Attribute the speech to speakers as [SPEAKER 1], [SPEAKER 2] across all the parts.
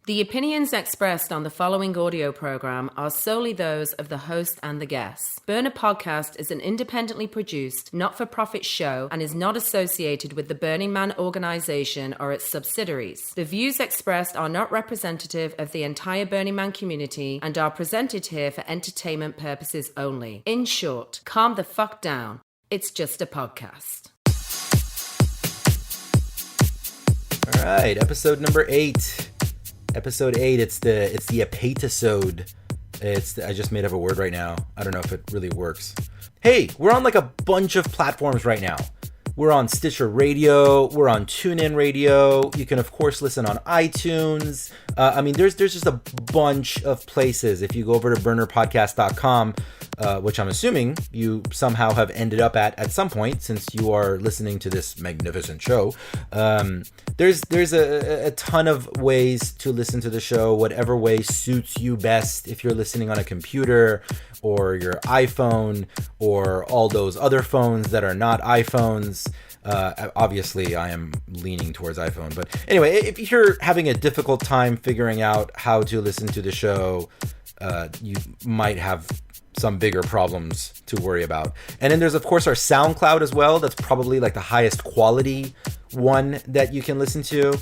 [SPEAKER 1] The opinions expressed on the following audio program are solely those of the host and the guests. Burner Podcast is an independently produced, not-for-profit show and is not associated with the Burning Man organization or its subsidiaries. The views expressed are not representative of the entire Burning Man community and are presented here for entertainment purposes only. In short, calm the fuck down. It's just a podcast.
[SPEAKER 2] All right, episode number 8. Episode 8, it's the episode. I just made up a word right now. I don't know if it really works. Hey, we're on like a bunch of platforms right now. We're on Stitcher Radio. We're on TuneIn Radio. You can, of course, listen on iTunes. There's just a bunch of places. If you go over to burnerpodcast.com, which I'm assuming you somehow have ended up at some point since you are listening to this magnificent show, there's a ton of ways to listen to the show, whatever way suits you best. If you're listening on a computer or your iPhone or all those other phones that are not iPhones. Obviously, I am leaning towards iPhone. But anyway, if you're having a difficult time figuring out how to listen to the show, you might have some bigger problems to worry about. And then there's, of course, our SoundCloud as well. That's probably like the highest quality one that you can listen to.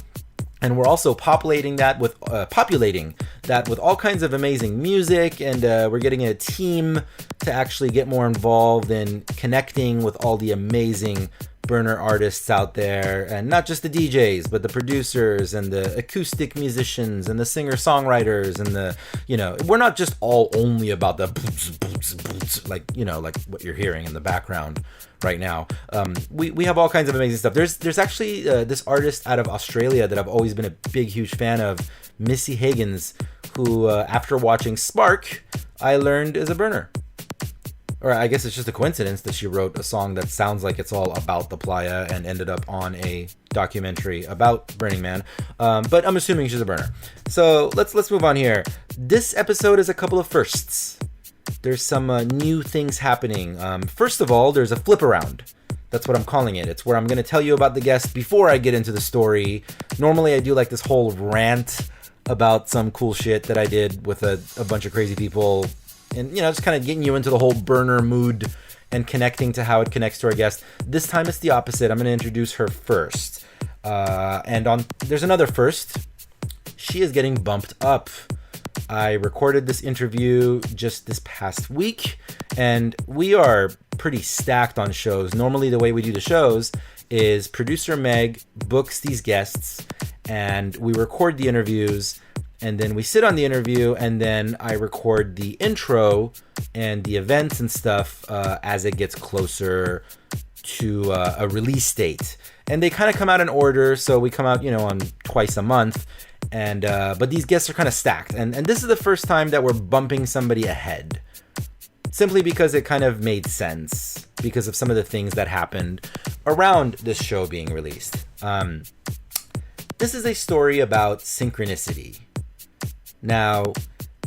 [SPEAKER 2] And we're also populating that with all kinds of amazing music, and we're getting a team to actually get more involved in connecting with all the amazing burner artists out there, and not just the DJs, but the producers and the acoustic musicians and the singer-songwriters and we're not just all only about the boots, like what you're hearing in the background right now. We have all kinds of amazing stuff. There's actually this artist out of Australia that I've always been a big, huge fan of, Missy Higgins, who after watching Spark, I learned is a burner. Or I guess it's just a coincidence that she wrote a song that sounds like it's all about the playa and ended up on a documentary about Burning Man. But I'm assuming she's a burner. So let's move on here. This episode is a couple of firsts. There's some new things happening. First of all, there's a flip around. That's what I'm calling it. It's where I'm going to tell you about the guest before I get into the story. Normally I do like this whole rant about some cool shit that I did with a bunch of crazy people. And, just kind of getting you into the whole burner mood and connecting to how it connects to our guest. This time it's the opposite. I'm going to introduce her first. There's another first. She is getting bumped up. I recorded this interview just this past week, and we are pretty stacked on shows. Normally the way we do the shows is producer Meg books these guests, and we record the interviews, and then we sit on the interview, and then I record the intro and the events and stuff as it gets closer to a release date. And they kind of come out in order, so we come out, on twice a month. And but these guests are kind of stacked. And this is the first time that we're bumping somebody ahead. Simply because it kind of made sense because of some of the things that happened around this show being released. This is a story about synchronicity. Now,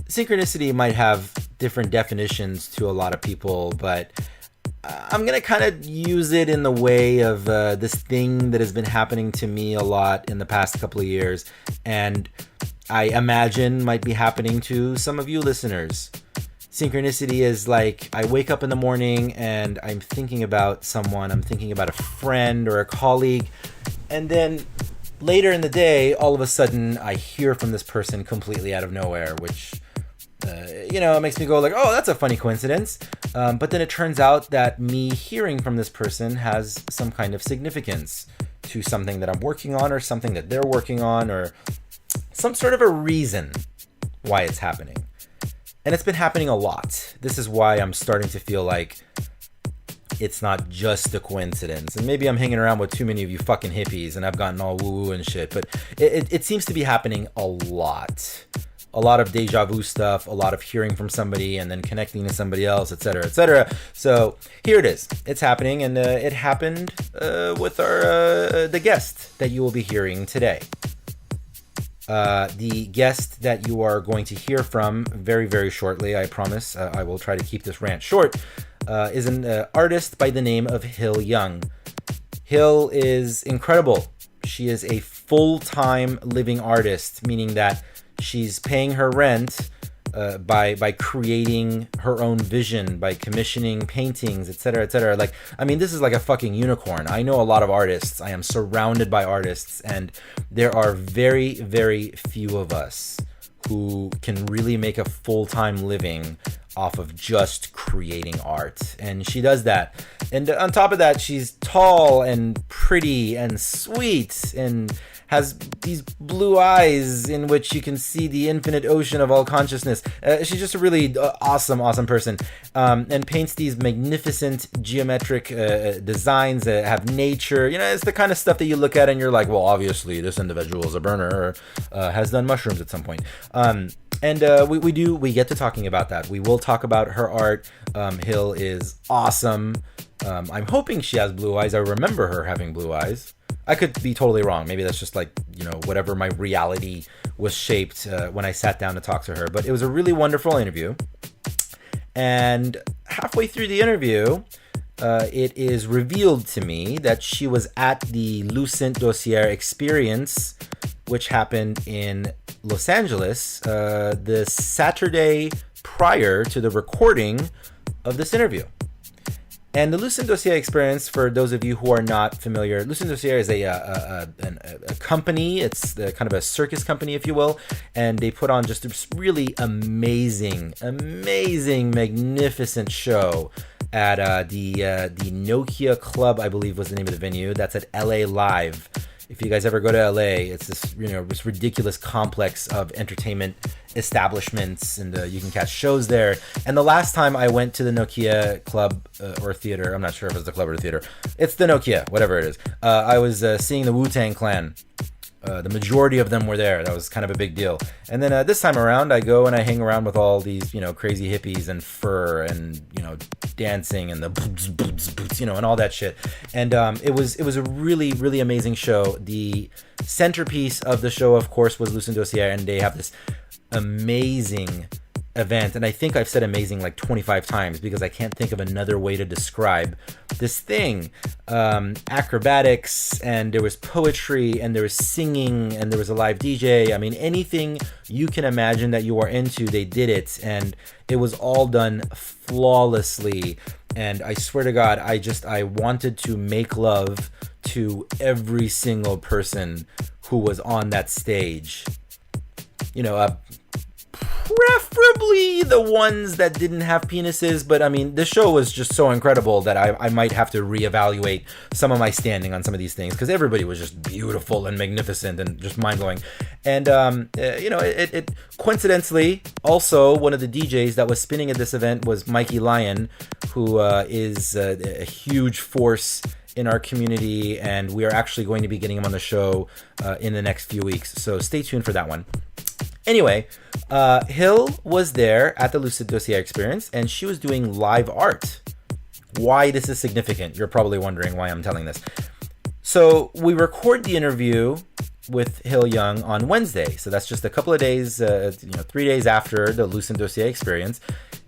[SPEAKER 2] synchronicity might have different definitions to a lot of people, but I'm going to kind of use it in the way of this thing that has been happening to me a lot in the past couple of years, and I imagine might be happening to some of you listeners. Synchronicity is like I wake up in the morning and I'm thinking about someone, I'm thinking about a friend or a colleague, and then later in the day, all of a sudden, I hear from this person completely out of nowhere, which, it makes me go like, oh, that's a funny coincidence. But then it turns out that me hearing from this person has some kind of significance to something that I'm working on or something that they're working on or some sort of a reason why it's happening. And it's been happening a lot. This is why I'm starting to feel like it's not just a coincidence. And maybe I'm hanging around with too many of you fucking hippies and I've gotten all woo-woo and shit. But it seems to be happening a lot. A lot of deja vu stuff, a lot of hearing from somebody and then connecting to somebody else, etc., etc. So here it is. It's happening, and it happened with the guest that you will be hearing today. The guest that you are going to hear from very, very shortly, I promise. I will try to keep this rant short. Is an artist by the name of Hill Young. Hill is incredible. She is a full-time living artist, meaning that she's paying her rent by creating her own vision, by commissioning paintings, etc., etc. Like, I mean, this is like a fucking unicorn. I know a lot of artists. I am surrounded by artists, and there are very, very few of us who can really make a full-time living off of just creating art. And she does that. And on top of that, she's tall and pretty and sweet and has these blue eyes in which you can see the infinite ocean of all consciousness. She's just a really awesome person, and paints these magnificent geometric designs that have nature. You know, it's the kind of stuff that you look at and you're like, well, obviously this individual is a burner or has done mushrooms at some point. And we get to talking about that. We will talk about her art. Hill is awesome. I'm hoping she has blue eyes. I remember her having blue eyes. I could be totally wrong. Maybe that's just like, you know, whatever my reality was shaped when I sat down to talk to her. But it was a really wonderful interview. And halfway through the interview, it is revealed to me that she was at the Lucent Dossier experience, which happened in Los Angeles the Saturday prior to the recording of this interview. And the Lucent Dossier experience, for those of you who are not familiar, Lucent Dossier is a company. It's kind of a circus company, if you will. And they put on just this really amazing, magnificent show at the Nokia Club, I believe was the name of the venue. That's at LA Live. If you guys ever go to LA, it's this, you know, this ridiculous complex of entertainment establishments, and you can catch shows there. And the last time I went to the Nokia Club or theater, I'm not sure if it's the club or the theater. It's the Nokia, whatever it is. I was seeing the Wu-Tang Clan. The majority of them were there. That was kind of a big deal. And then this time around, I go and I hang around with all these, you know, crazy hippies and fur and, you know, dancing and the boots, you know, and all that shit. And it was a really, really amazing show. The centerpiece of the show, of course, was Lucent Dossier, and they have this amazing event, and I think I've said amazing like 25 times because I can't think of another way to describe this thing. Acrobatics, and there was poetry, and there was singing, and there was a live DJ. I mean, anything you can imagine that you are into, they did it, and it was all done flawlessly. And I swear to God, I wanted to make love to every single person who was on that stage. You know, preferably the ones that didn't have penises, but I mean, the show was just so incredible that I might have to reevaluate some of my standing on some of these things, because everybody was just beautiful and magnificent and just mind-blowing. And you know, it coincidentally, also one of the DJs that was spinning at this event was Mikey Lyon, who is a huge force in our community, and we are actually going to be getting him on the show in the next few weeks, so stay tuned for that one. Anyway, Hill was there at the Lucent Dossier experience, and she was doing live art. Why this is significant, you're probably wondering why I'm telling this. So we record the interview with Hill Young on Wednesday, so that's just a couple of days, 3 days after the Lucent Dossier experience,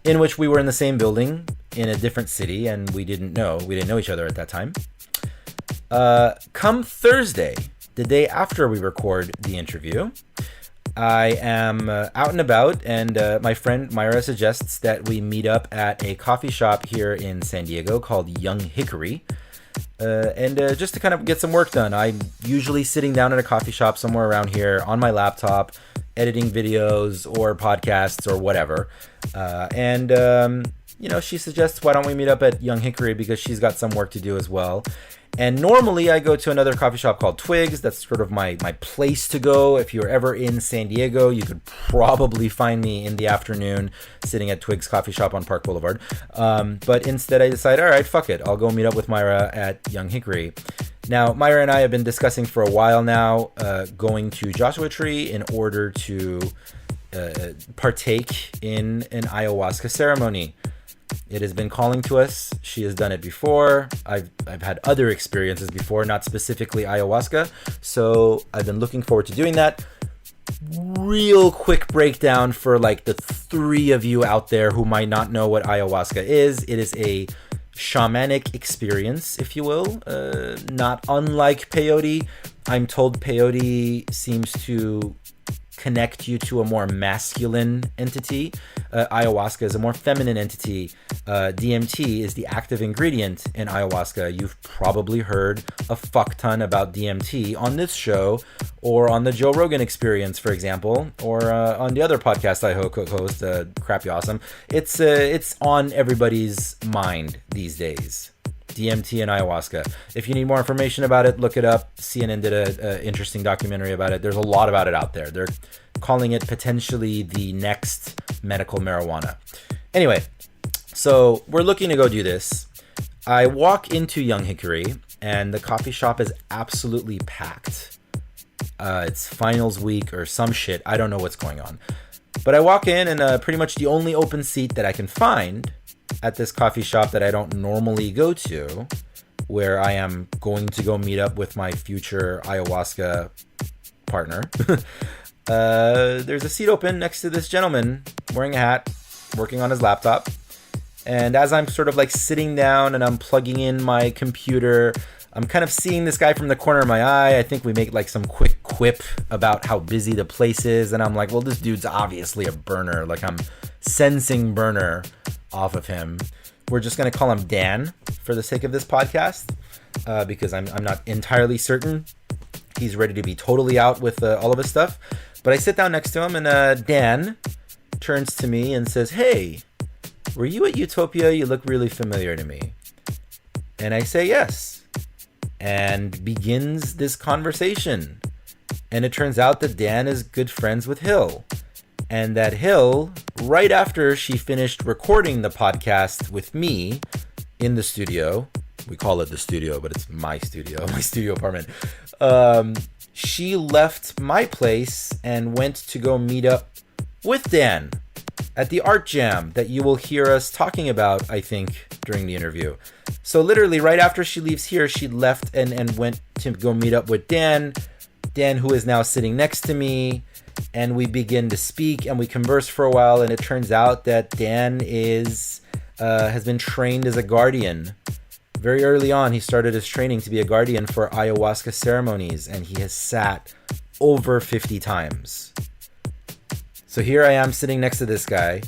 [SPEAKER 2] in which we were in the same building in a different city, and we didn't know each other at that time. Come Thursday, the day after we record the interview, I am out and about, and my friend Myra suggests that we meet up at a coffee shop here in San Diego called Young Hickory, and just to kind of get some work done. I'm usually sitting down at a coffee shop somewhere around here on my laptop, editing videos or podcasts or whatever, and you know, she suggests, why don't we meet up at Young Hickory, because she's got some work to do as well. And normally I go to another coffee shop called Twigs. That's sort of my place to go. If you're ever in San Diego, you could probably find me in the afternoon sitting at Twigs Coffee Shop on Park Boulevard. But instead I decided, all right, fuck it. I'll go meet up with Myra at Young Hickory. Now, Myra and I have been discussing for a while now going to Joshua Tree in order to partake in an ayahuasca ceremony. It has been calling to us. She has done it before. I've had other experiences before, not specifically ayahuasca. So I've been looking forward to doing that. Real quick breakdown for like the three of you out there who might not know what ayahuasca is. It is a shamanic experience, if you will, not unlike peyote, I'm told peyote seems to connect you to a more masculine entity. Ayahuasca is a more feminine entity. DMT is the active ingredient in ayahuasca. You've probably heard a fuck ton about DMT on this show, or on the Joe Rogan Experience, for example, or on the other podcast I host, Crappy Awesome. It's on everybody's mind these days. DMT and ayahuasca. If you need more information about it, look it up. CNN did an interesting documentary about it. There's a lot about it out there. They're calling it potentially the next medical marijuana. Anyway, so we're looking to go do this. I walk into Young Hickory, and the coffee shop is absolutely packed. It's finals week or some shit. I don't know what's going on. But I walk in, and pretty much the only open seat that I can find at this coffee shop that I don't normally go to, where I am going to go meet up with my future ayahuasca partner. There's a seat open next to this gentleman wearing a hat, working on his laptop. And as I'm sort of like sitting down and I'm plugging in my computer, I'm kind of seeing this guy from the corner of my eye. I think we make like some quick quip about how busy the place is. And I'm like, well, this dude's obviously a burner. Like, I'm sensing burner off of him. We're just going to call him Dan for the sake of this podcast, because I'm not entirely certain he's ready to be totally out with all of his stuff. But I sit down next to him, and Dan turns to me and says, "Hey, were you at Utopia? You look really familiar to me." And I say yes, and begins this conversation. And it turns out that Dan is good friends with Hill. And that Hill, right after she finished recording the podcast with me in the studio, we call it the studio, but it's my studio apartment, she left my place and went to go meet up with Dan at the art jam that you will hear us talking about, I think, during the interview. So literally right after she leaves here, she left and went to go meet up with Dan, who is now sitting next to me. And we begin to speak, and we converse for a while, and it turns out that Dan has been trained as a guardian. Very early on, he started his training to be a guardian for ayahuasca ceremonies, and he has sat over 50 times. So here I am sitting next to this guy,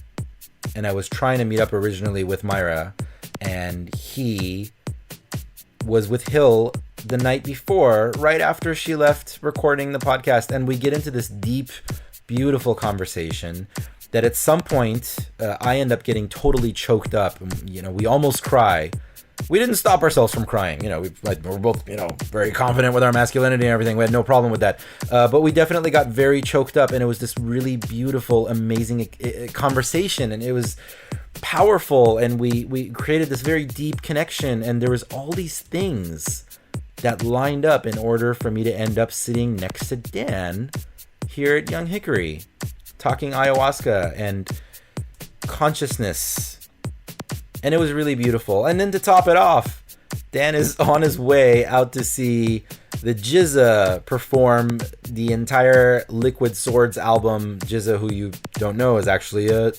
[SPEAKER 2] and I was trying to meet up originally with Myra, and he was with Hill the night before, right after she left recording the podcast. And we get into this deep, beautiful conversation that at some point I end up getting totally choked up. You know, we almost cry. We didn't stop ourselves from crying. You know, we're both, very confident with our masculinity and everything. We had no problem with that. But we definitely got very choked up, and it was this really beautiful, amazing conversation, and it was powerful, and we created this very deep connection, and there was all these things that lined up in order for me to end up sitting next to Dan here at Young Hickory, talking ayahuasca and consciousness. And it was really beautiful. And then to top it off, Dan is on his way out to see the Jizza perform the entire Liquid Swords album. Jizza, who you don't know, is actually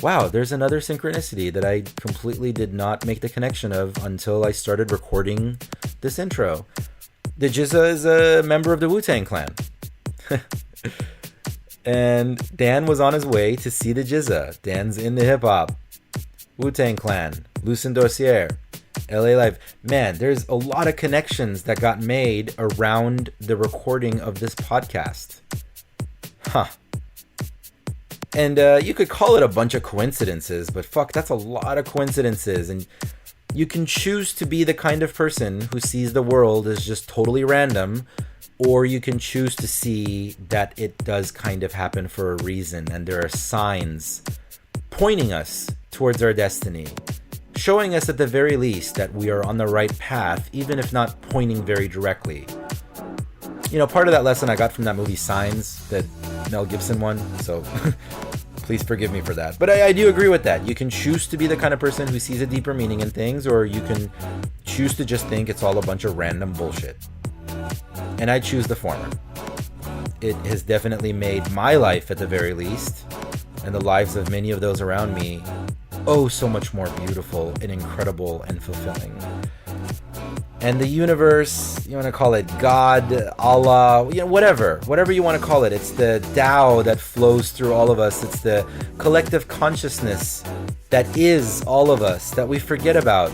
[SPEAKER 2] wow, there's another synchronicity that I completely did not make the connection of until I started recording this intro. The Jizza is a member of the Wu-Tang Clan. And Dan was on his way to see the Jizza. Dan's in the hip-hop. Wu-Tang Clan, Lucien Dossier, LA Live. Man, there's a lot of connections that got made around the recording of this podcast. Huh. And you could call it a bunch of coincidences, but fuck, that's a lot of coincidences. And you can choose to be the kind of person who sees the world as just totally random, or you can choose to see that it does kind of happen for a reason, and there are signs pointing us towards our destiny, showing us at the very least that we are on the right path, even if not pointing very directly. Part of that lesson I got from that movie Signs that Mel Gibson won, so please forgive me for that. But I do agree with that. You can choose to be the kind of person who sees a deeper meaning in things, or you can choose to just think it's all a bunch of random bullshit. And I choose the former. It has definitely made my life, at the very least, and the lives of many of those around me, oh so much more beautiful and incredible and fulfilling. And the universe, you want to call it God, Allah, whatever you want to call it. It's the Tao that flows through all of us. It's the collective consciousness that is all of us that we forget about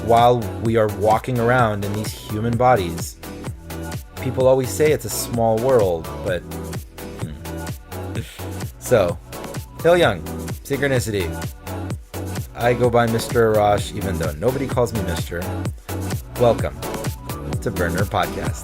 [SPEAKER 2] while we are walking around in these human bodies. People always say it's a small world, but... So, Hill Young, Synchronicity. I go by Mr. Arash, even though nobody calls me Mr. Welcome to Burner Podcast.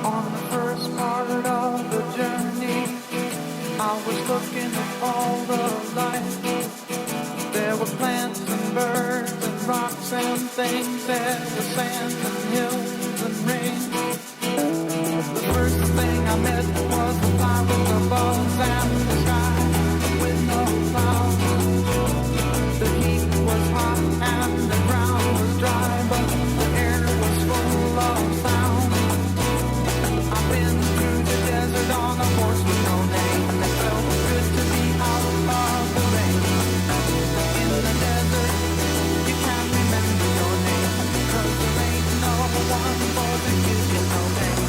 [SPEAKER 3] On the first part of the journey, I was looking at all the life. There were plants and birds and rocks and things. There were sands and hills and rain. The first thing I met was the fly with the bugs and the sky with no clouds. The heat was hot and the ground was dry, but the air was full of sound. I've been through the desert on a horse with no name, and it felt good to be out of the rain. In the desert, you can't remember your name, because there ain't no one for to give you no name.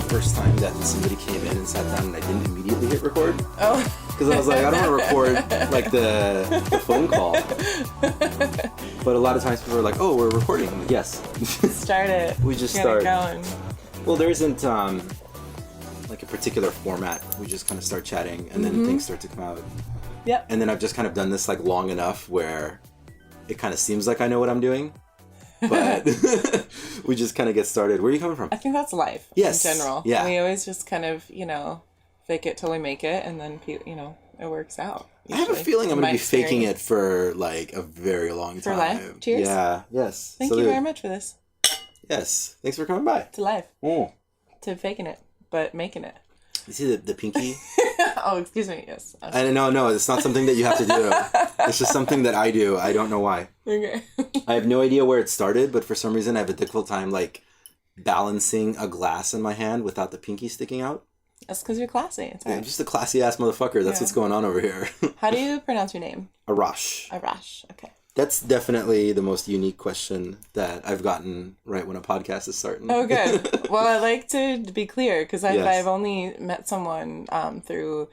[SPEAKER 2] First time that somebody came in and sat down and I didn't immediately hit record.
[SPEAKER 4] Oh.
[SPEAKER 2] Because I was like, I don't want to record like the phone call. But a lot of times people are like, oh, we're recording. I'm like, yes.
[SPEAKER 4] Start it.
[SPEAKER 2] We just
[SPEAKER 4] Get
[SPEAKER 2] start.
[SPEAKER 4] it going.
[SPEAKER 2] Well, there isn't like a particular format. We just kind of start chatting and then things start to come out.
[SPEAKER 4] Yep.
[SPEAKER 2] And then I've just kind of done this like long enough where it kind of seems like I know what I'm doing. But we just kind of get started. Where are you coming from?
[SPEAKER 4] I think that's life in general.
[SPEAKER 2] Yeah.
[SPEAKER 4] We always just kind of, fake it till we make it, and then, it works out.
[SPEAKER 2] Usually. I have a feeling I'm going to be faking it for like a very long time.
[SPEAKER 4] For life? Cheers.
[SPEAKER 2] Yeah. Yes.
[SPEAKER 4] Thank you very much for this.
[SPEAKER 2] Yes. Thanks for coming by.
[SPEAKER 4] To life.
[SPEAKER 2] Mm.
[SPEAKER 4] To faking it, but making it.
[SPEAKER 2] You see the pinky?
[SPEAKER 4] Oh, excuse me. Yes.
[SPEAKER 2] No, it's not something that you have to do. It's just something that I do. I don't know why.
[SPEAKER 4] Okay.
[SPEAKER 2] I have no idea where it started, but for some reason I have a difficult time like balancing a glass in my hand without the pinky sticking out.
[SPEAKER 4] That's because you're classy. It's
[SPEAKER 2] Yeah, I'm just a classy ass motherfucker. That's what's going on over here.
[SPEAKER 4] How do you pronounce your name?
[SPEAKER 2] Arash.
[SPEAKER 4] Arash. Okay.
[SPEAKER 2] That's definitely the most unique question that I've gotten right when a podcast is starting.
[SPEAKER 4] Oh, good. Well, I like to be clear because
[SPEAKER 2] Yes.
[SPEAKER 4] I've only met someone through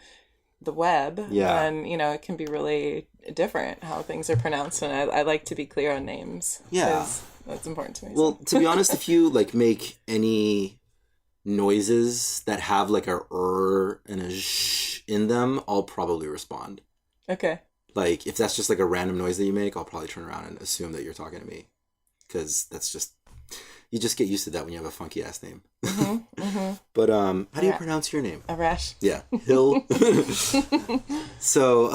[SPEAKER 4] the web.
[SPEAKER 2] Yeah.
[SPEAKER 4] And, it can be really different how things are pronounced. And I like to be clear on names.
[SPEAKER 2] Yeah.
[SPEAKER 4] 'Cause that's important to me.
[SPEAKER 2] Well, to be honest, if you like make any noises that have like a r and a sh in them, I'll probably respond.
[SPEAKER 4] Okay.
[SPEAKER 2] Like, if that's just like a random noise that you make, I'll probably turn around and assume that you're talking to me. Because that's just... You just get used to that when you have a funky-ass name.
[SPEAKER 4] Mm-hmm, mm-hmm.
[SPEAKER 2] But, how do you pronounce your name?
[SPEAKER 4] Arash.
[SPEAKER 2] Yeah. Hill. So,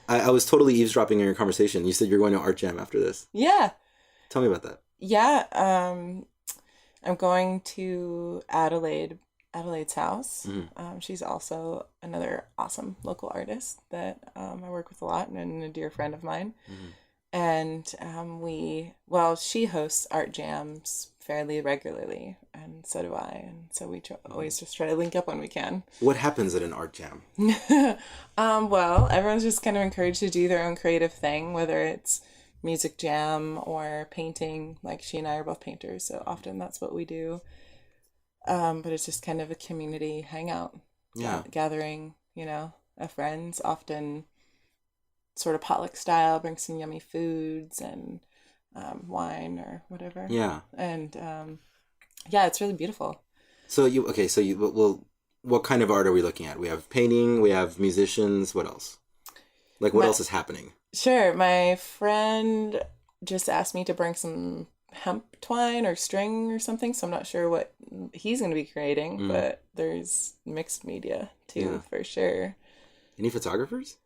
[SPEAKER 2] I was totally eavesdropping on your conversation. You said you're going to Art Jam after this.
[SPEAKER 4] Yeah.
[SPEAKER 2] Tell me about that.
[SPEAKER 4] Yeah. I'm going to Adelaide's house.
[SPEAKER 2] Mm-hmm.
[SPEAKER 4] She's also another awesome local artist that I work with a lot and a dear friend of mine.
[SPEAKER 2] Mm-hmm.
[SPEAKER 4] And she hosts art jams fairly regularly, and so do I. And so we always just try to link up when we can.
[SPEAKER 2] What happens at an art jam?
[SPEAKER 4] Well, everyone's just kind of encouraged to do their own creative thing, whether it's music jam or painting. Like, she and I are both painters, so often that's what we do. But it's just kind of a community hangout.
[SPEAKER 2] Yeah.
[SPEAKER 4] Gathering, of friends, often sort of potluck style, bring some yummy foods and wine or whatever.
[SPEAKER 2] Yeah.
[SPEAKER 4] And it's really beautiful.
[SPEAKER 2] What kind of art are we looking at? We have painting, we have musicians, what else? Like, what else is happening?
[SPEAKER 4] Sure. My friend just asked me to bring some hemp twine or string or something, so I'm not sure what he's going to be creating, but there's mixed media too, for sure.
[SPEAKER 2] Any photographers?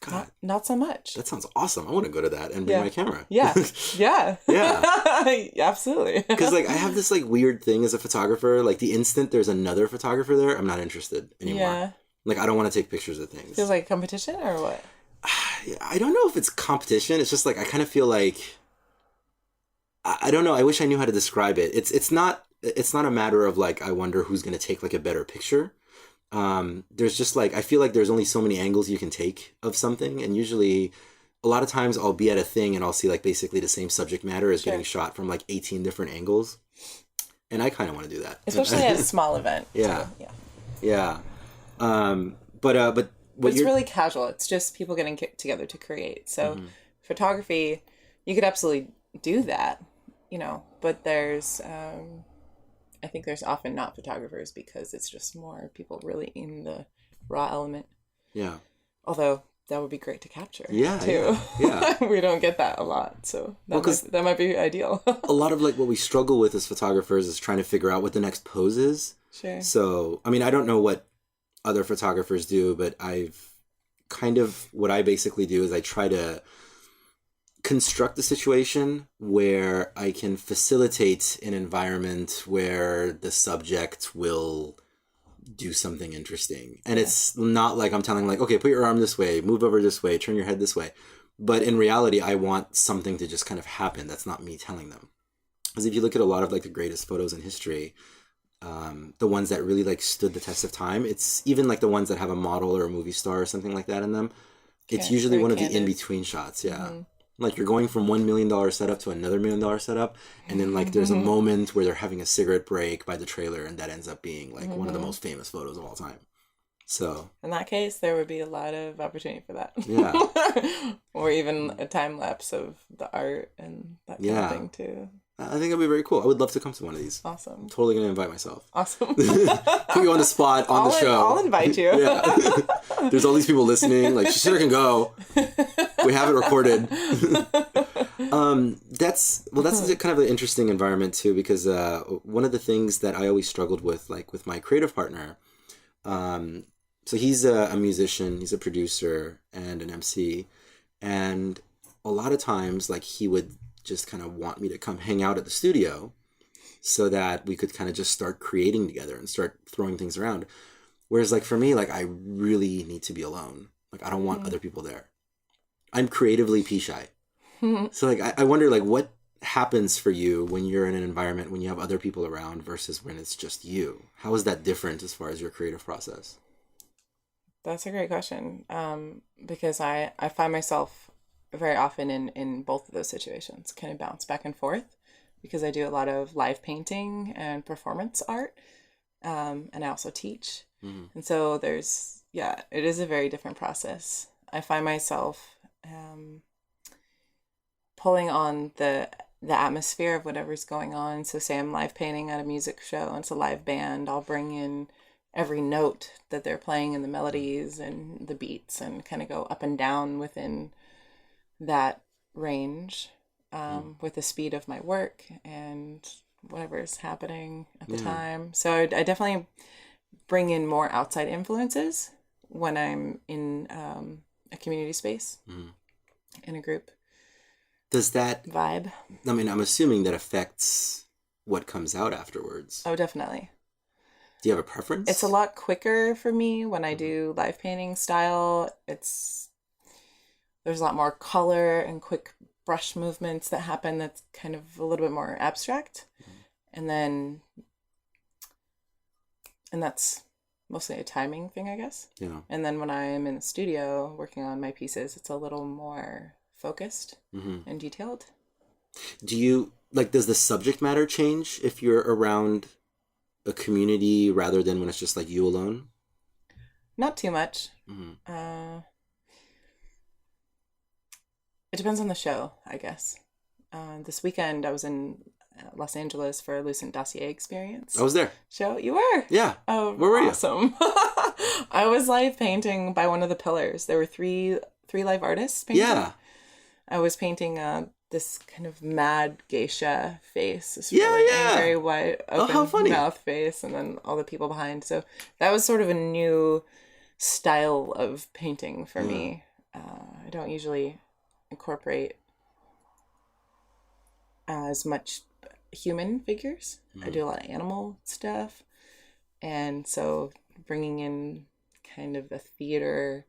[SPEAKER 2] God,
[SPEAKER 4] not so much.
[SPEAKER 2] that sounds awesome. I want to go to that and bring my camera.
[SPEAKER 4] Yeah. Yeah.
[SPEAKER 2] Yeah.
[SPEAKER 4] Absolutely.
[SPEAKER 2] Because like I have this like weird thing as a photographer. Like the instant there's another photographer there, I'm not interested anymore. Yeah. Like I don't want to take pictures of things.
[SPEAKER 4] Feels like competition or what?
[SPEAKER 2] I don't know if it's competition. It's just like I kind of feel like I don't know. I wish I knew how to describe it. It's not a matter of like I wonder who's gonna take like a better picture. There's just like I feel like there's only so many angles you can take of something, and usually a lot of times I'll be at a thing and I'll see like basically the same subject matter is getting shot from like 18 different angles, and I kind of want to do that,
[SPEAKER 4] especially at a small event.
[SPEAKER 2] Yeah, too. Yeah. But
[SPEAKER 4] it's really casual. It's just people getting together to create. So photography, you could absolutely do that, you know, but there's I think there's often not photographers because it's just more people really in the raw element. Yeah. Although that would be great to capture. Yeah, too. Yeah. We don't get that a lot, so that might be ideal.
[SPEAKER 2] A lot of like what we struggle with as photographers is trying to figure out what the next pose is. Sure. So, I mean, I don't know what other photographers do, but what I basically do is I try to construct a situation where I can facilitate an environment where the subject will do something interesting. And it's not like I'm telling like, okay, put your arm this way, move over this way, turn your head this way. But in reality, I want something to just kind of happen. That's not me telling them. Because if you look at a lot of like the greatest photos in history, the ones that really like stood the test of time, it's even like the ones that have a model or a movie star or something like that in them. It's usually one of the in-between shots. Yeah. Mm-hmm. Like you're going from $1 million setup to another $1 million setup. And then like there's a moment where they're having a cigarette break by the trailer. And that ends up being like one of the most famous photos of all time. So
[SPEAKER 4] in that case, there would be a lot of opportunity for that. Yeah. Or even a time lapse of the art and that kind of thing too.
[SPEAKER 2] I think that'd be very cool. I would love to come to one of these. Awesome. I'm totally going to invite myself.
[SPEAKER 4] Awesome.
[SPEAKER 2] Put you on the spot on the show.
[SPEAKER 4] I'll invite you.
[SPEAKER 2] Yeah. There's all these people listening. Like, she sure can go. We have it recorded. That's kind of an interesting environment too, because one of the things that I always struggled with, like with my creative partner, so he's a musician, he's a producer and an MC, and a lot of times like he would just kind of want me to come hang out at the studio so that we could kind of just start creating together and start throwing things around. Whereas like for me, like I really need to be alone. Like I don't want other people there. I'm creatively pea shy. So like I wonder like what happens for you when you're in an environment when you have other people around versus when it's just you. How is that different as far as your creative process?
[SPEAKER 4] That's a great question. Because I find myself very often in both of those situations, kind of bounce back and forth because I do a lot of live painting and performance art. And I also teach. Mm-hmm. And so it is a very different process. I find myself pulling on the atmosphere of whatever's going on. So say I'm live painting at a music show and it's a live band, I'll bring in every note that they're playing and the melodies and the beats and kind of go up and down within that range with the speed of my work and whatever is happening at the time. So I definitely bring in more outside influences when I'm in a community space, in a group.
[SPEAKER 2] Does that
[SPEAKER 4] vibe?
[SPEAKER 2] I mean, I'm assuming that affects what comes out afterwards.
[SPEAKER 4] Oh, definitely.
[SPEAKER 2] Do you have a preference?
[SPEAKER 4] It's a lot quicker for me when I do live painting style. There's a lot more color and quick brush movements that happen that's kind of a little bit more abstract. And that's mostly a timing thing, I guess. Yeah. And then when I'm in the studio working on my pieces, it's a little more focused and detailed. Does the subject matter change if you're around a community rather than when it's just like you alone? Not too much. It depends on the show, I guess. This weekend I was in Los Angeles for a Lucent Dossier Experience. I was there. Show? You were? Yeah. Oh, where were you? Awesome. I was live painting by one of the pillars. There were three live artists painting. Yeah. I was painting this kind of mad geisha face. This really very wide, open mouth face, and then all the people behind. So that was sort of a new style of painting for me. I don't usually incorporate as much human figures. I do a lot of animal stuff. And so bringing in kind of the theater,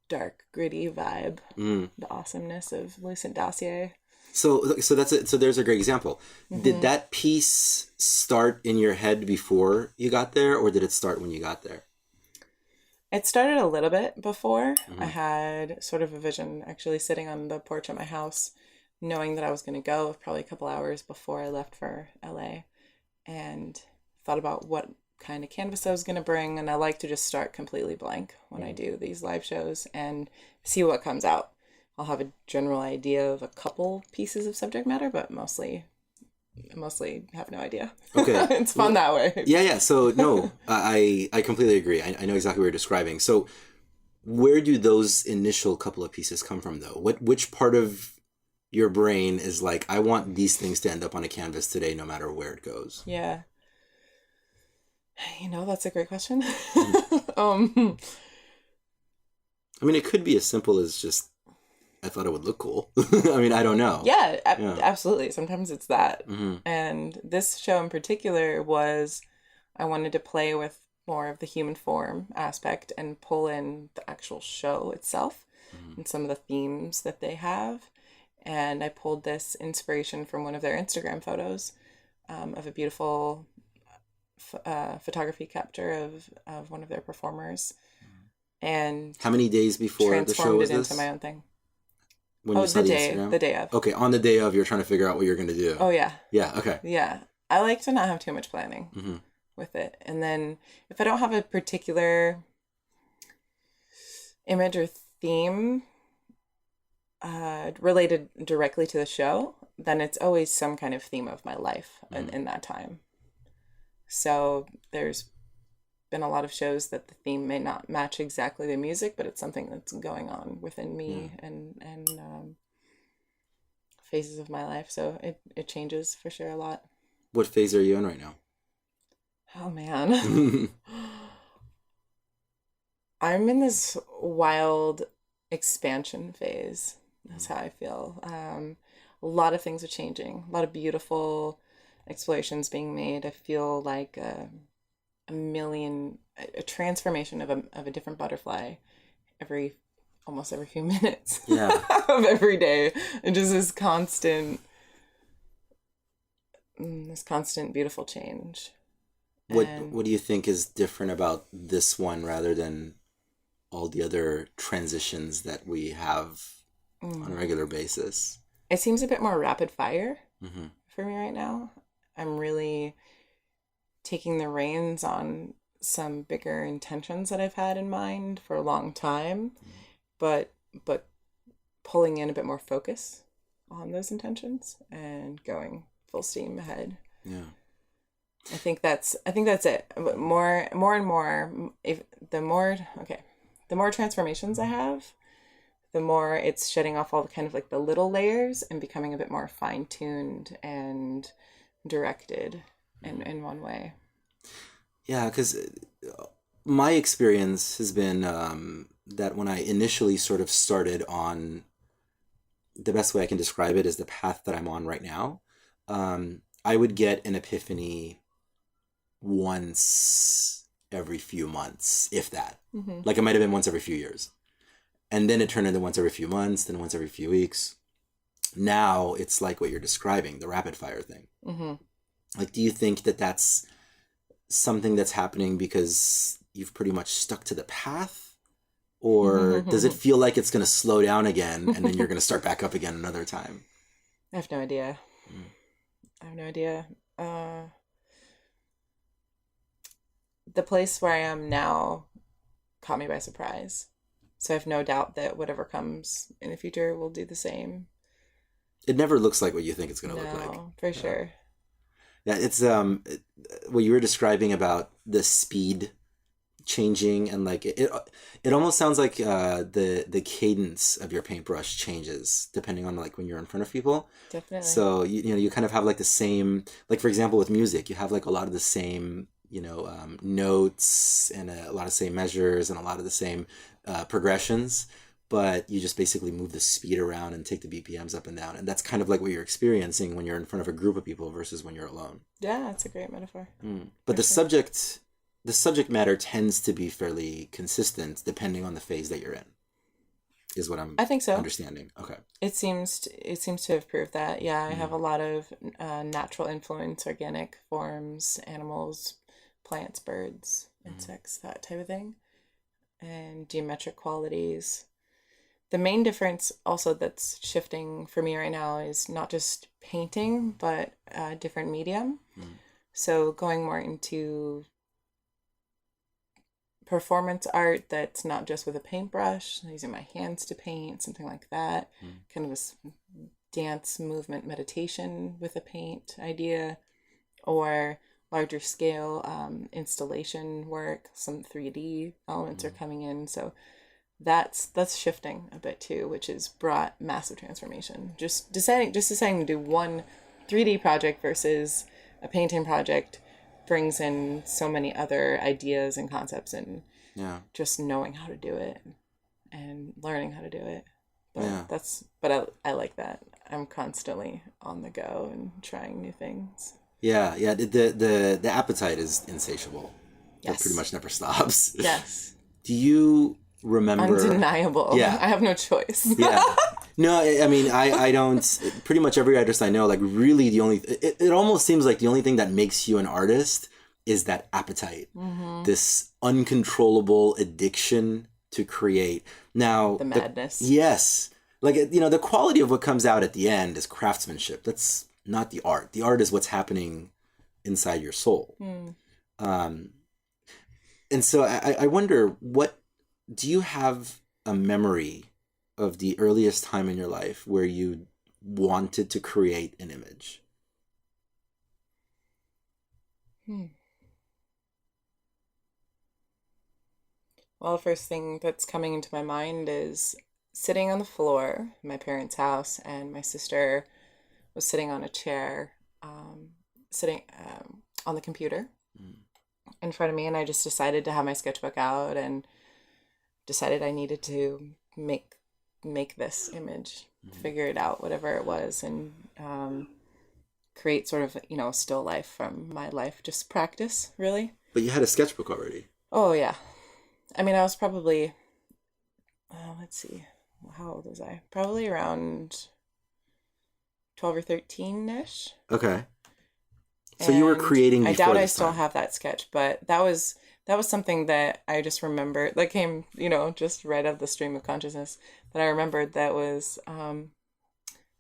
[SPEAKER 4] dark, gritty vibe, the awesomeness of Lucent Dossier.
[SPEAKER 2] So that's it. So there's a great example. Did that piece start in your head before you got there, or did it start when you got there?
[SPEAKER 4] It started a little bit before. I had sort of a vision actually sitting on the porch at my house, knowing that I was going to go probably a couple hours before I left for LA, and thought about what kind of canvas I was going to bring. And I like to just start completely blank when I do these live shows and see what comes out. I'll have a general idea of a couple pieces of subject matter, but mostly have no idea.
[SPEAKER 2] Okay.
[SPEAKER 4] It's fun that way.
[SPEAKER 2] Yeah. So no, I completely agree. I know exactly what you're describing. So where do those initial couple of pieces come from though? Which part of your brain is like, I want these things to end up on a canvas today, no matter where it goes?
[SPEAKER 4] Yeah. That's a great question.
[SPEAKER 2] I mean, it could be as simple as just, I thought it would look cool. I mean, I don't know.
[SPEAKER 4] Yeah, absolutely. Sometimes it's that. And this show in particular I wanted to play with more of the human form aspect and pull in the actual show itself and some of the themes that they have. And I pulled this inspiration from one of their Instagram photos of a beautiful photography capture of one of their performers. And
[SPEAKER 2] how many days before the show was this?
[SPEAKER 4] Transformed it into my own thing.
[SPEAKER 2] When you saw
[SPEAKER 4] the day of.
[SPEAKER 2] Okay, on the day of, you're trying to figure out what you're going to do.
[SPEAKER 4] Oh, yeah.
[SPEAKER 2] Yeah, okay.
[SPEAKER 4] Yeah. I like to not have too much planning with it. And then if I don't have a particular image or theme related directly to the show, then it's always some kind of theme of my life in that time. So there's been a lot of shows that the theme may not match exactly the music, but it's something that's going on within me and phases of my life. So it changes for sure a lot.
[SPEAKER 2] What phase are you in right now?
[SPEAKER 4] Oh man. I'm in this wild expansion phase. That's how I feel. A lot of things are changing. A lot of beautiful explorations being made. I feel like a transformation of a different butterfly almost every few minutes of every day. And just this constant beautiful change.
[SPEAKER 2] What do you think is different about this one rather than all the other transitions that we have on a regular basis?
[SPEAKER 4] It seems a bit more rapid fire for me right now. I'm really taking the reins on some bigger intentions that I've had in mind for a long time, but pulling in a bit more focus on those intentions and going full steam ahead.
[SPEAKER 2] Yeah.
[SPEAKER 4] I think that's it. But more and more, the more transformations I have, the more it's shedding off all the kind of like the little layers and becoming a bit more fine-tuned and directed in one way.
[SPEAKER 2] Yeah, because my experience has been that when I initially sort of started on, the best way I can describe it is the path that I'm on right now, I would get an epiphany once every few months, if that. Like it might have been once every few years. And then it turned into once every few months, then once every few weeks. Now it's like what you're describing, the rapid fire thing. Like, do you think that that's something that's happening because you've pretty much stuck to the path? Or does it feel like it's going to slow down again and then you're going to start back up again another time?
[SPEAKER 4] I have no idea. The place where I am now caught me by surprise. So I have no doubt that whatever comes in the future will do the same.
[SPEAKER 2] It never looks like what you think it's going to look like.
[SPEAKER 4] For sure.
[SPEAKER 2] Yeah, it's what you were describing about the speed changing, and like it almost sounds like the cadence of your paintbrush changes depending on like when you're in front of people.
[SPEAKER 4] Definitely.
[SPEAKER 2] So you kind of have like the same, like for example with music, you have like a lot of the same notes and a lot of same measures and a lot of the same progressions, but you just basically move the speed around and take the BPMs up and down. And that's kind of like what you're experiencing when you're in front of a group of people versus when you're alone.
[SPEAKER 4] Yeah, that's a great metaphor.
[SPEAKER 2] But the subject matter tends to be fairly consistent depending on the phase that you're in, is what I think so. Understanding. Okay.
[SPEAKER 4] It seems to have proved that. Yeah, I have a lot of natural influence, organic forms, animals, plants, birds, insects, that type of thing, and geometric qualities. The main difference also that's shifting for me right now is not just painting, but a different medium. So going more into performance art that's not just with a paintbrush, using my hands to paint, something like that. Kind of a dance, movement, meditation with a paint idea, or larger scale installation work. Some 3D elements are coming in. So that's shifting a bit too, which has brought massive transformation. Just deciding to do one 3D project versus a painting project brings in so many other ideas and concepts, and just knowing how to do it and learning how to do it. But I like that. I'm constantly on the go and trying new things. Yeah. The appetite is insatiable.
[SPEAKER 2] Yes. It pretty much never stops.
[SPEAKER 4] Yes.
[SPEAKER 2] Do you remember?
[SPEAKER 4] Undeniable. Yeah. I have no choice.
[SPEAKER 2] Yeah. No, I mean, I don't, pretty much every artist I know, like really it almost seems like the only thing that makes you an artist is that appetite, this uncontrollable addiction to create. Now,
[SPEAKER 4] the madness.
[SPEAKER 2] Yes. Like, the quality of what comes out at the end is craftsmanship. That's not the art. The art is what's happening inside your soul. And so I wonder, do you have a memory of the earliest time in your life where you wanted to create an image?
[SPEAKER 4] Well, the first thing that's coming into my mind is sitting on the floor in my parents' house, and my sister was sitting on a chair, sitting on the computer in front of me, and I just decided to have my sketchbook out and decided I needed to make this image, figure it out, whatever it was, and create sort of, a still life from my life, just practice, really.
[SPEAKER 2] But you had a sketchbook already.
[SPEAKER 4] Oh, yeah. I mean, I was probably, let's see, how old was I? Probably around 12 or 13-ish.
[SPEAKER 2] Okay. So you were creating before
[SPEAKER 4] I doubt I
[SPEAKER 2] this
[SPEAKER 4] still
[SPEAKER 2] time.
[SPEAKER 4] have that sketch, but that was something that I just remember, that came, just right out of the stream of consciousness, that I remembered that was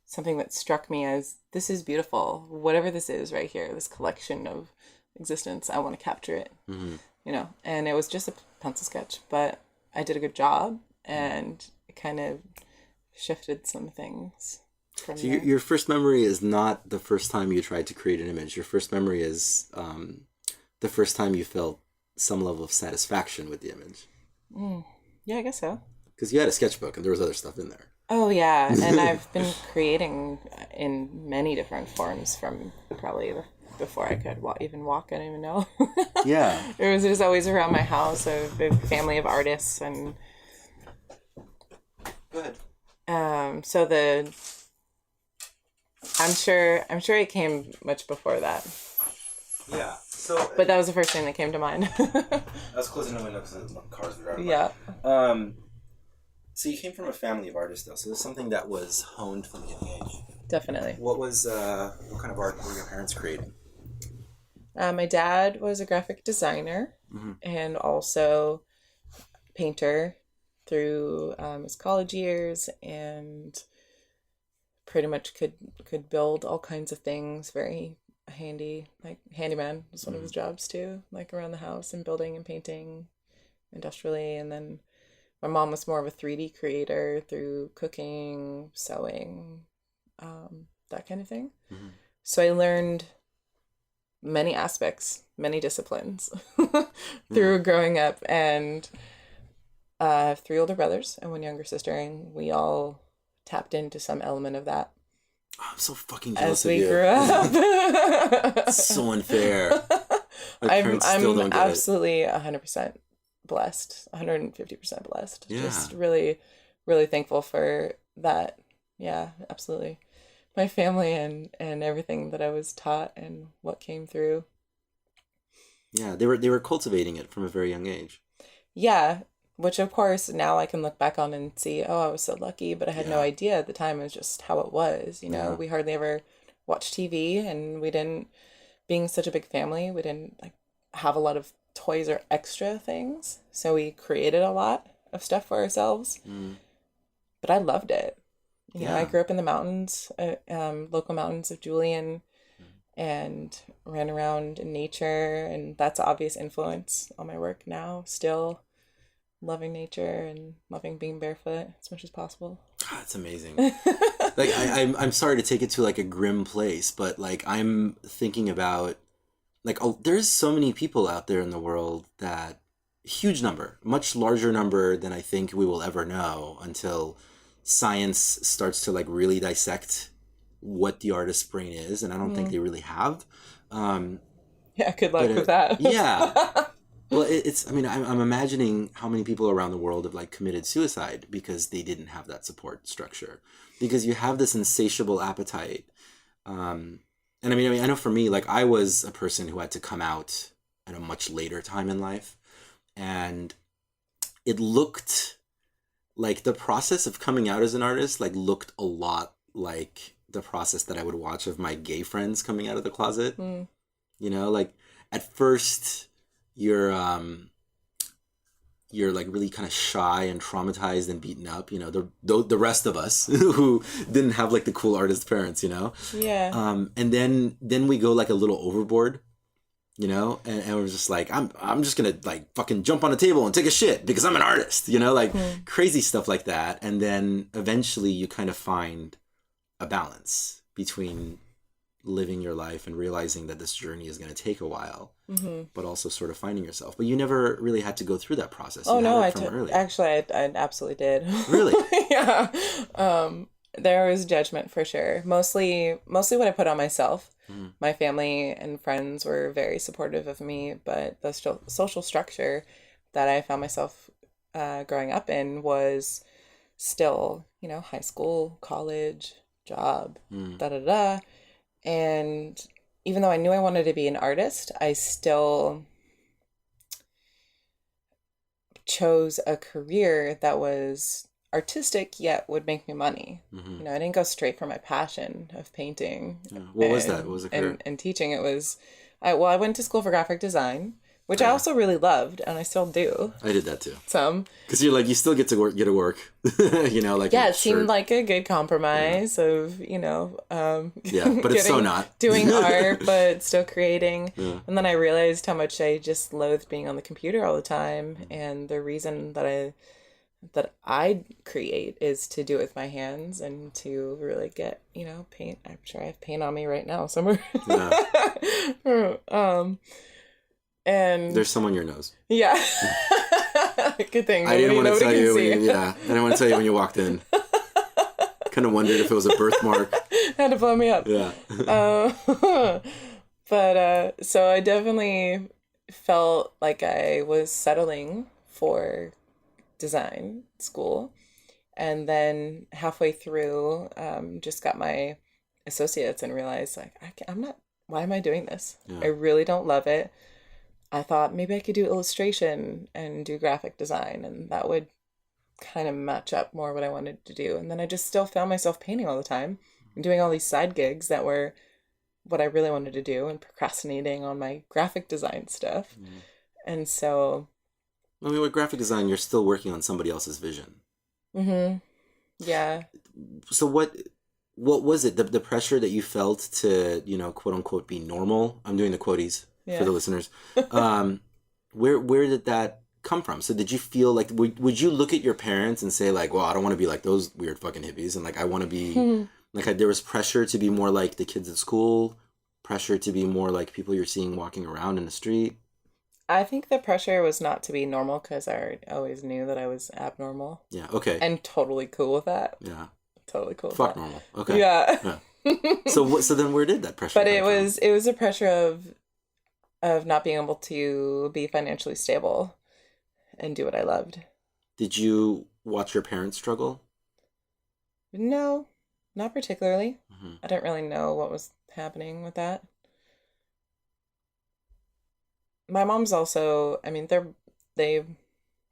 [SPEAKER 4] something that struck me as, this is beautiful. Whatever this is right here, this collection of existence, I want to capture it, and it was just a pencil sketch, but I did a good job, and it kind of shifted some things. So
[SPEAKER 2] your first memory is not the first time you tried to create an image. Your first memory is the first time you felt some level of satisfaction with the image.
[SPEAKER 4] Yeah, I guess so.
[SPEAKER 2] Because you had a sketchbook and there was other stuff in there.
[SPEAKER 4] Oh, yeah. And I've been creating in many different forms from probably before I could even walk. I don't even know.
[SPEAKER 2] Yeah.
[SPEAKER 4] It was just always around my house, a big family of artists. And
[SPEAKER 2] go ahead.
[SPEAKER 4] So I'm sure it came much before that.
[SPEAKER 2] Yeah. So,
[SPEAKER 4] but that was the first thing that came to mind.
[SPEAKER 2] I was closing the window because the cars were driving by.
[SPEAKER 4] Yeah.
[SPEAKER 2] So you came from a family of artists, though. So it's something that was honed from a young age.
[SPEAKER 4] Definitely.
[SPEAKER 2] What kind of art were your parents creating?
[SPEAKER 4] My dad was a graphic designer and also painter through his college years, and pretty much could build all kinds of things. Very handy, like handyman was one of his jobs too, like around the house and building and painting industrially. And then my mom was more of a 3D creator through cooking, sewing, that kind of thing. So I learned many aspects, many disciplines through growing up. And I have 3 older brothers and 1 younger sister, and we all tapped into some element of that.
[SPEAKER 2] Oh, I'm so fucking jealous
[SPEAKER 4] as we
[SPEAKER 2] of you.
[SPEAKER 4] grew up.
[SPEAKER 2] It's so unfair.
[SPEAKER 4] I'm absolutely 100% blessed, 150% blessed.
[SPEAKER 2] Yeah.
[SPEAKER 4] Just really really thankful for that. Yeah, absolutely. My family and everything that I was taught and what came through.
[SPEAKER 2] Yeah, they were cultivating it from a very young age.
[SPEAKER 4] Yeah, which of course now I can look back on and see, oh, I was so lucky, but I had no
[SPEAKER 2] Yeah.
[SPEAKER 4] idea at the time. It was just how it was, you know.
[SPEAKER 2] Yeah.
[SPEAKER 4] We hardly ever watched TV, and we didn't, being such a big family, we didn't like have a lot of toys or extra things. So we created a lot of stuff for ourselves.
[SPEAKER 2] Mm.
[SPEAKER 4] But I loved it. You know, I
[SPEAKER 2] Yeah.
[SPEAKER 4] grew up in the mountains, local mountains of Julian, and ran around in nature, and that's an obvious influence on my work now. Still loving nature and loving being barefoot as much as possible.
[SPEAKER 2] God, that's amazing. Like I'm sorry to take it to like a grim place, but like I'm thinking about like, oh, there's so many people out there in the world that huge number, much larger number than I think we will ever know until science starts to like really dissect what the artist's brain is, and I don't think they really have.
[SPEAKER 4] Yeah, good luck
[SPEAKER 2] But
[SPEAKER 4] with that.
[SPEAKER 2] yeah. Well, it's. I mean, I'm imagining how many people around the world have like committed suicide because they didn't have that support structure. Because you have this insatiable appetite, and I mean, I know for me, like I was a person who had to come out at a much later time in life, and it looked like the process of coming out as an artist like looked a lot like the process that I would watch of my gay friends coming out of the closet. You know, like at first you're like really kind of shy and traumatized and beaten up, you know, the rest of us who didn't have like the cool artist parents, you know.
[SPEAKER 4] Yeah.
[SPEAKER 2] And then we go like a little overboard, you know, and we're just like, I'm just gonna like fucking jump on a table and take a shit because I'm an artist, you know, like crazy stuff like that. And then eventually you kind of find a balance between living your life and realizing that this journey is going to take a while, but also sort of finding yourself. But you never really had to go through that process.
[SPEAKER 4] Oh
[SPEAKER 2] You
[SPEAKER 4] no,
[SPEAKER 2] had it from early.
[SPEAKER 4] actually I absolutely did.
[SPEAKER 2] Really?
[SPEAKER 4] Yeah. There was judgment for sure. Mostly what I put on myself. My family and friends were very supportive of me, but the social structure that I found myself growing up in was still, you know, high school, college, job, da da da. And even though I knew I wanted to be an artist, I still chose a career that was artistic yet would make me money. You know, I didn't go straight for my passion of painting.
[SPEAKER 2] Yeah. What was that? What was the career?
[SPEAKER 4] And teaching. It was, I went to school for graphic design, which I also really loved, and I still do.
[SPEAKER 2] I did that too.
[SPEAKER 4] Some.
[SPEAKER 2] Because you're like, you still get to work, you know, like.
[SPEAKER 4] Yeah, it seemed like a good compromise of, you know,
[SPEAKER 2] yeah, but it's so not.
[SPEAKER 4] doing art, but still creating. Yeah. And then I realized how much I just loathed being on the computer all the time. And the reason that I create is to do it with my hands and to really get, you know, paint. I'm sure I have paint on me right now somewhere. Yeah. And
[SPEAKER 2] there's some on your nose.
[SPEAKER 4] Yeah. Good thing.
[SPEAKER 2] I didn't want to tell you.
[SPEAKER 4] I
[SPEAKER 2] didn't want to tell you when you walked in. Kind of wondered if it was a birthmark.
[SPEAKER 4] Had to blow me up.
[SPEAKER 2] Yeah.
[SPEAKER 4] But so I definitely felt like I was settling for design school, and then halfway through, just got my associates and realized like I'm not. Why am I doing this? Yeah. I really don't love it. I thought maybe I could do illustration and do graphic design, and that would kind of match up more what I wanted to do. And then I just still found myself painting all the time and doing all these side gigs that were what I really wanted to do and procrastinating on my graphic design stuff. And so...
[SPEAKER 2] I mean, with graphic design, you're still working on somebody else's vision.
[SPEAKER 4] Yeah.
[SPEAKER 2] So what was it? The pressure that you felt to, you know, quote unquote, be normal? I'm doing the quoties. Yeah. For the listeners, where did that come from? So did you feel like, would you look at your parents and say like, well, I don't want to be like those weird fucking hippies, and like I want to be like, there was pressure to be more like the kids at school, pressure to be more like people you're seeing walking around in the street?
[SPEAKER 4] I think the pressure was not to be normal because I always knew that I was abnormal.
[SPEAKER 2] Yeah. Okay.
[SPEAKER 4] And totally cool with that.
[SPEAKER 2] Yeah.
[SPEAKER 4] Totally cool.
[SPEAKER 2] Fuck normal. Okay.
[SPEAKER 4] Yeah.
[SPEAKER 2] So then where did that pressure
[SPEAKER 4] But
[SPEAKER 2] come from?
[SPEAKER 4] It was a pressure of not being able to be financially stable and do what I loved.
[SPEAKER 2] Did you watch your parents struggle?
[SPEAKER 4] No, not particularly.
[SPEAKER 2] Mm-hmm.
[SPEAKER 4] I didn't really know what was happening with that. My mom's also, I mean, they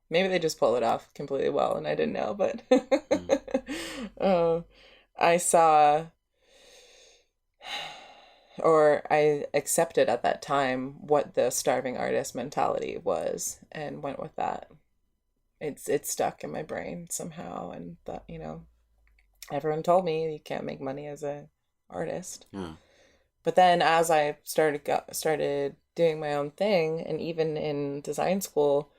[SPEAKER 4] maybe they just pull it off completely well and I didn't know, but uh, I saw or I accepted at that time what the starving artist mentality was and went with that. It's stuck in my brain somehow, and that, you know, everyone told me you can't make money as a artist.
[SPEAKER 2] Yeah.
[SPEAKER 4] But then as I started doing my own thing, and even in design school,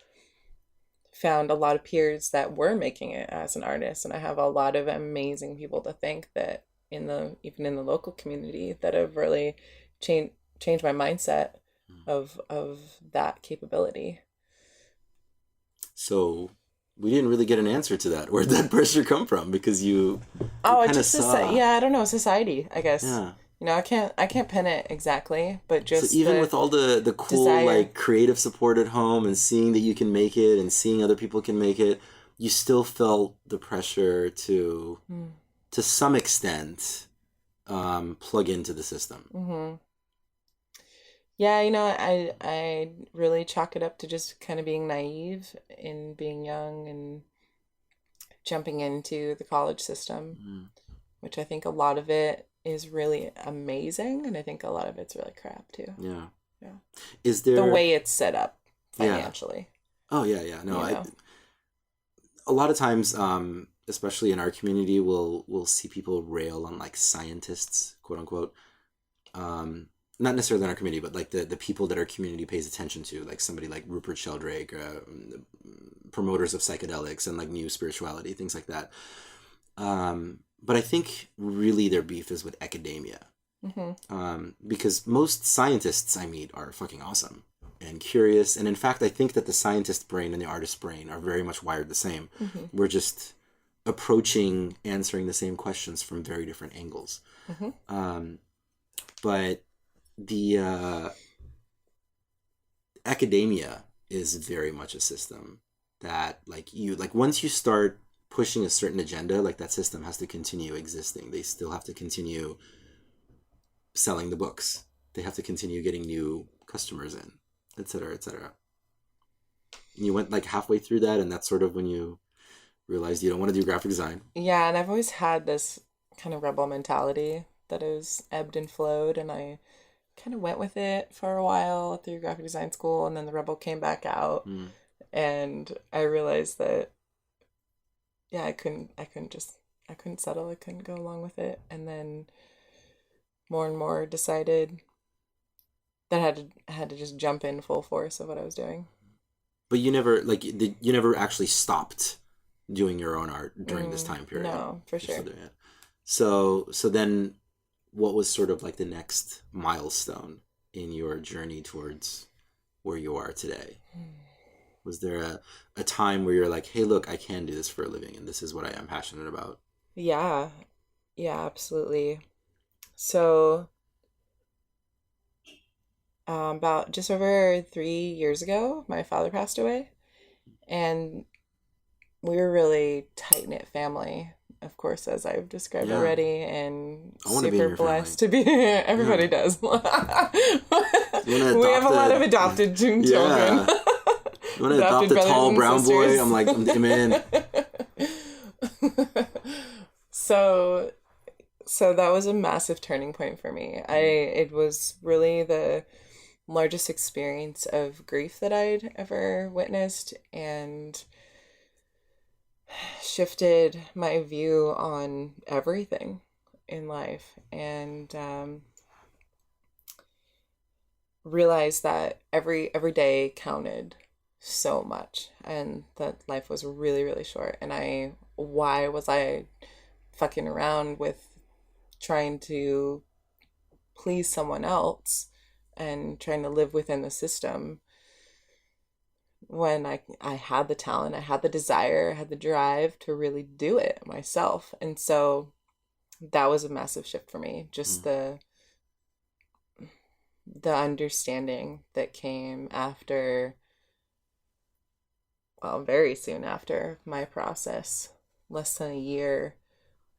[SPEAKER 4] found a lot of peers that were making it as an artist, and I have a lot of amazing people to thank that even in the local community that have really changed my mindset of that capability.
[SPEAKER 2] So we didn't really get an answer to that. Where'd that pressure come from? Because you
[SPEAKER 4] it's just I don't know, society, I guess.
[SPEAKER 2] Yeah.
[SPEAKER 4] You know, I can't pin it exactly, but just
[SPEAKER 2] so even with all the cool
[SPEAKER 4] desire.
[SPEAKER 2] Like creative support at home and seeing that you can make it and seeing other people can make it, you still felt the pressure to some extent plug into the system.
[SPEAKER 4] Mm-hmm. Yeah, you know, I really chalk it up to just kind of being naive and being young and jumping into the college system, which I think a lot of it is really amazing, and I think a lot of it's really crap too.
[SPEAKER 2] Yeah.
[SPEAKER 4] Yeah.
[SPEAKER 2] Is there
[SPEAKER 4] the way it's set up financially?
[SPEAKER 2] Yeah. Oh yeah. No,
[SPEAKER 4] You know?
[SPEAKER 2] A lot of times, especially in our community, we'll see people rail on like scientists, quote unquote. Not necessarily in our community, but like the people that our community pays attention to, like somebody like Rupert Sheldrake, the promoters of psychedelics and like new spirituality, things like that. But I think really their beef is with academia. Because most scientists I meet are fucking awesome and curious. And in fact, I think that the scientist brain and the artist brain are very much wired the same. We're just approaching answering the same questions from very different angles. But the academia is very much a system that like once you start pushing a certain agenda, like that system has to continue existing. They still have to continue selling the books. They have to continue getting new customers in, et cetera, et cetera. And you went like halfway through that, and that's sort of when you realized you don't want to do graphic design.
[SPEAKER 4] Yeah, and I've always had this kind of rebel mentality that has ebbed and flowed, and I kind of went with it for a while through graphic design school, and then the rebel came back out, and I realized that I couldn't settle. I couldn't go along with it. And then more and more decided that I had to just jump in full force of what I was doing.
[SPEAKER 2] But you never actually stopped doing your own art during this time period.
[SPEAKER 4] No, for sure.
[SPEAKER 2] So then what was sort of like the next milestone in your journey towards where you are today? Was there a time where you're like, hey, look, I can do this for a living and this is what I am passionate about?
[SPEAKER 4] Yeah, absolutely. So about just over 3 years ago, my father passed away, and we were really tight-knit family, of course, as I've described already, and super blessed to be. Everybody does. We have a lot of adopted children.
[SPEAKER 2] You want to adopt a tall brown
[SPEAKER 4] sisters.
[SPEAKER 2] boy? I'm like, I'm in.
[SPEAKER 4] So that was a massive turning point for me. It was really the largest experience of grief that I'd ever witnessed, and shifted my view on everything in life, and realized that every day counted so much, and that life was really, really short. And why was I fucking around with trying to please someone else and trying to live within the system when I had the talent, I had the desire, I had the drive to really do it myself. And so that was a massive shift for me. Just the understanding that came after well, very soon after my process, less than a year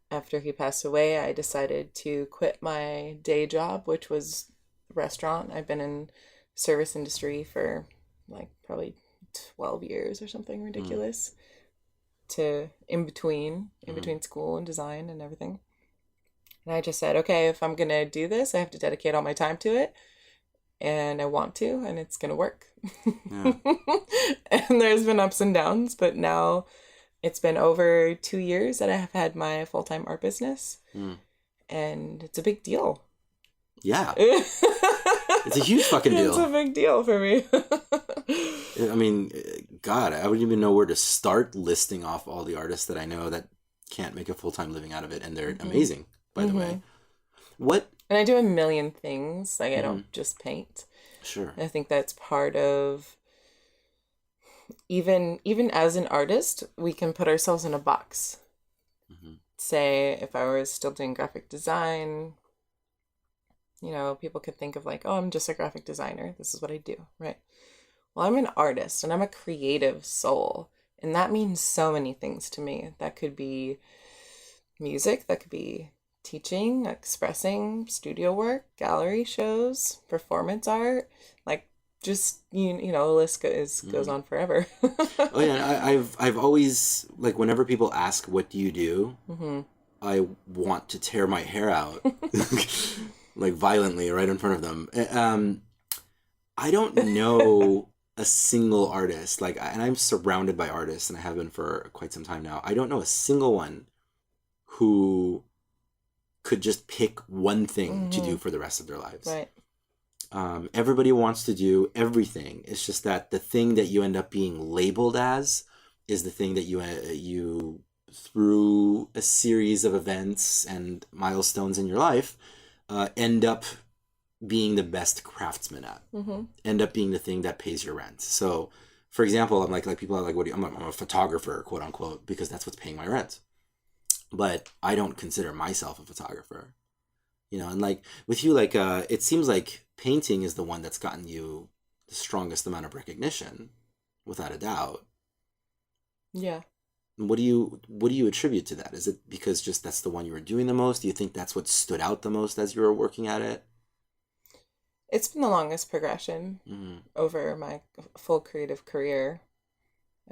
[SPEAKER 4] after he passed away, I decided to quit my day job, which was restaurant. I've been in service industry for like probably 12 years or something ridiculous. To in between school and design and everything. And I just said, okay, if I'm gonna do this, I have to dedicate all my time to it, and I want to, and it's gonna work.
[SPEAKER 5] Yeah.
[SPEAKER 4] And there's been ups and downs, but now it's been over 2 years that I have had my full-time art business, and it's a big deal.
[SPEAKER 5] Yeah. It's a huge fucking deal.
[SPEAKER 4] It's a big deal for me.
[SPEAKER 5] I mean, God, I wouldn't even know where to start listing off all the artists that I know that can't make a full-time living out of it, and they're amazing, by the way. What?
[SPEAKER 4] And I do a million things. Like, I don't just paint.
[SPEAKER 5] Sure.
[SPEAKER 4] I think that's part of, even as an artist, we can put ourselves in a box. Say, if I was still doing graphic design, you know, people could think of like, oh, I'm just a graphic designer. This is what I do, right? Well, I'm an artist and I'm a creative soul. And that means so many things to me. That could be music, that could be teaching, expressing, studio work, gallery shows, performance art, like just, you know, the list goes on forever.
[SPEAKER 5] Oh yeah, I've always, like, whenever people ask, what do you do? I want to tear my hair out. Like violently right in front of them. I don't know a single artist, like, and I'm surrounded by artists, and I have been for quite some time now. I don't know a single one who could just pick one thing to do for the rest of their lives.
[SPEAKER 4] Right.
[SPEAKER 5] Everybody wants to do everything. It's just that the thing that you end up being labeled as is the thing that you through a series of events and milestones in your life end up being the best craftsman at, end up being the thing that pays your rent. So, for example, I'm like people are like, I'm a photographer, quote unquote, because that's what's paying my rent. But I don't consider myself a photographer, you know. And like with you, like it seems like painting is the one that's gotten you the strongest amount of recognition, without a doubt.
[SPEAKER 4] Yeah.
[SPEAKER 5] What do you attribute to that? Is it because just that's the one you were doing the most? Do you think that's what stood out the most as you were working at it?
[SPEAKER 4] It's been the longest progression over my full creative career.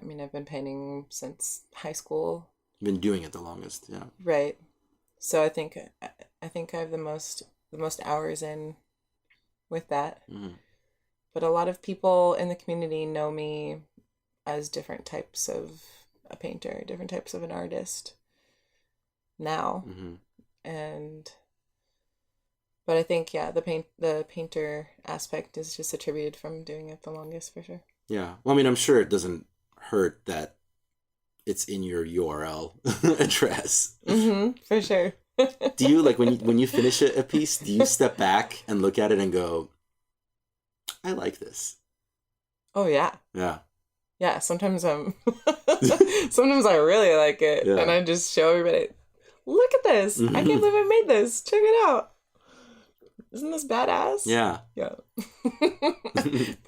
[SPEAKER 4] I mean, I've been painting since high school.
[SPEAKER 5] You've been doing it the longest, yeah.
[SPEAKER 4] Right. So I think I have the most hours in with that. But a lot of people in the community know me as different types of a painter, different types of an artist now. But I think, yeah, the painter aspect is just attributed from doing it the longest, for sure.
[SPEAKER 5] Yeah. Well, I mean, I'm sure it doesn't hurt that it's in your URL address.
[SPEAKER 4] For sure.
[SPEAKER 5] Do you, like, when you finish a piece, do you step back and look at it and go, I like this?
[SPEAKER 4] Oh, yeah.
[SPEAKER 5] Yeah.
[SPEAKER 4] Yeah, sometimes sometimes I really like it, and I just show everybody, look at this! I can't believe I made this. Check it out. Isn't this badass?
[SPEAKER 5] Yeah.
[SPEAKER 4] Yeah.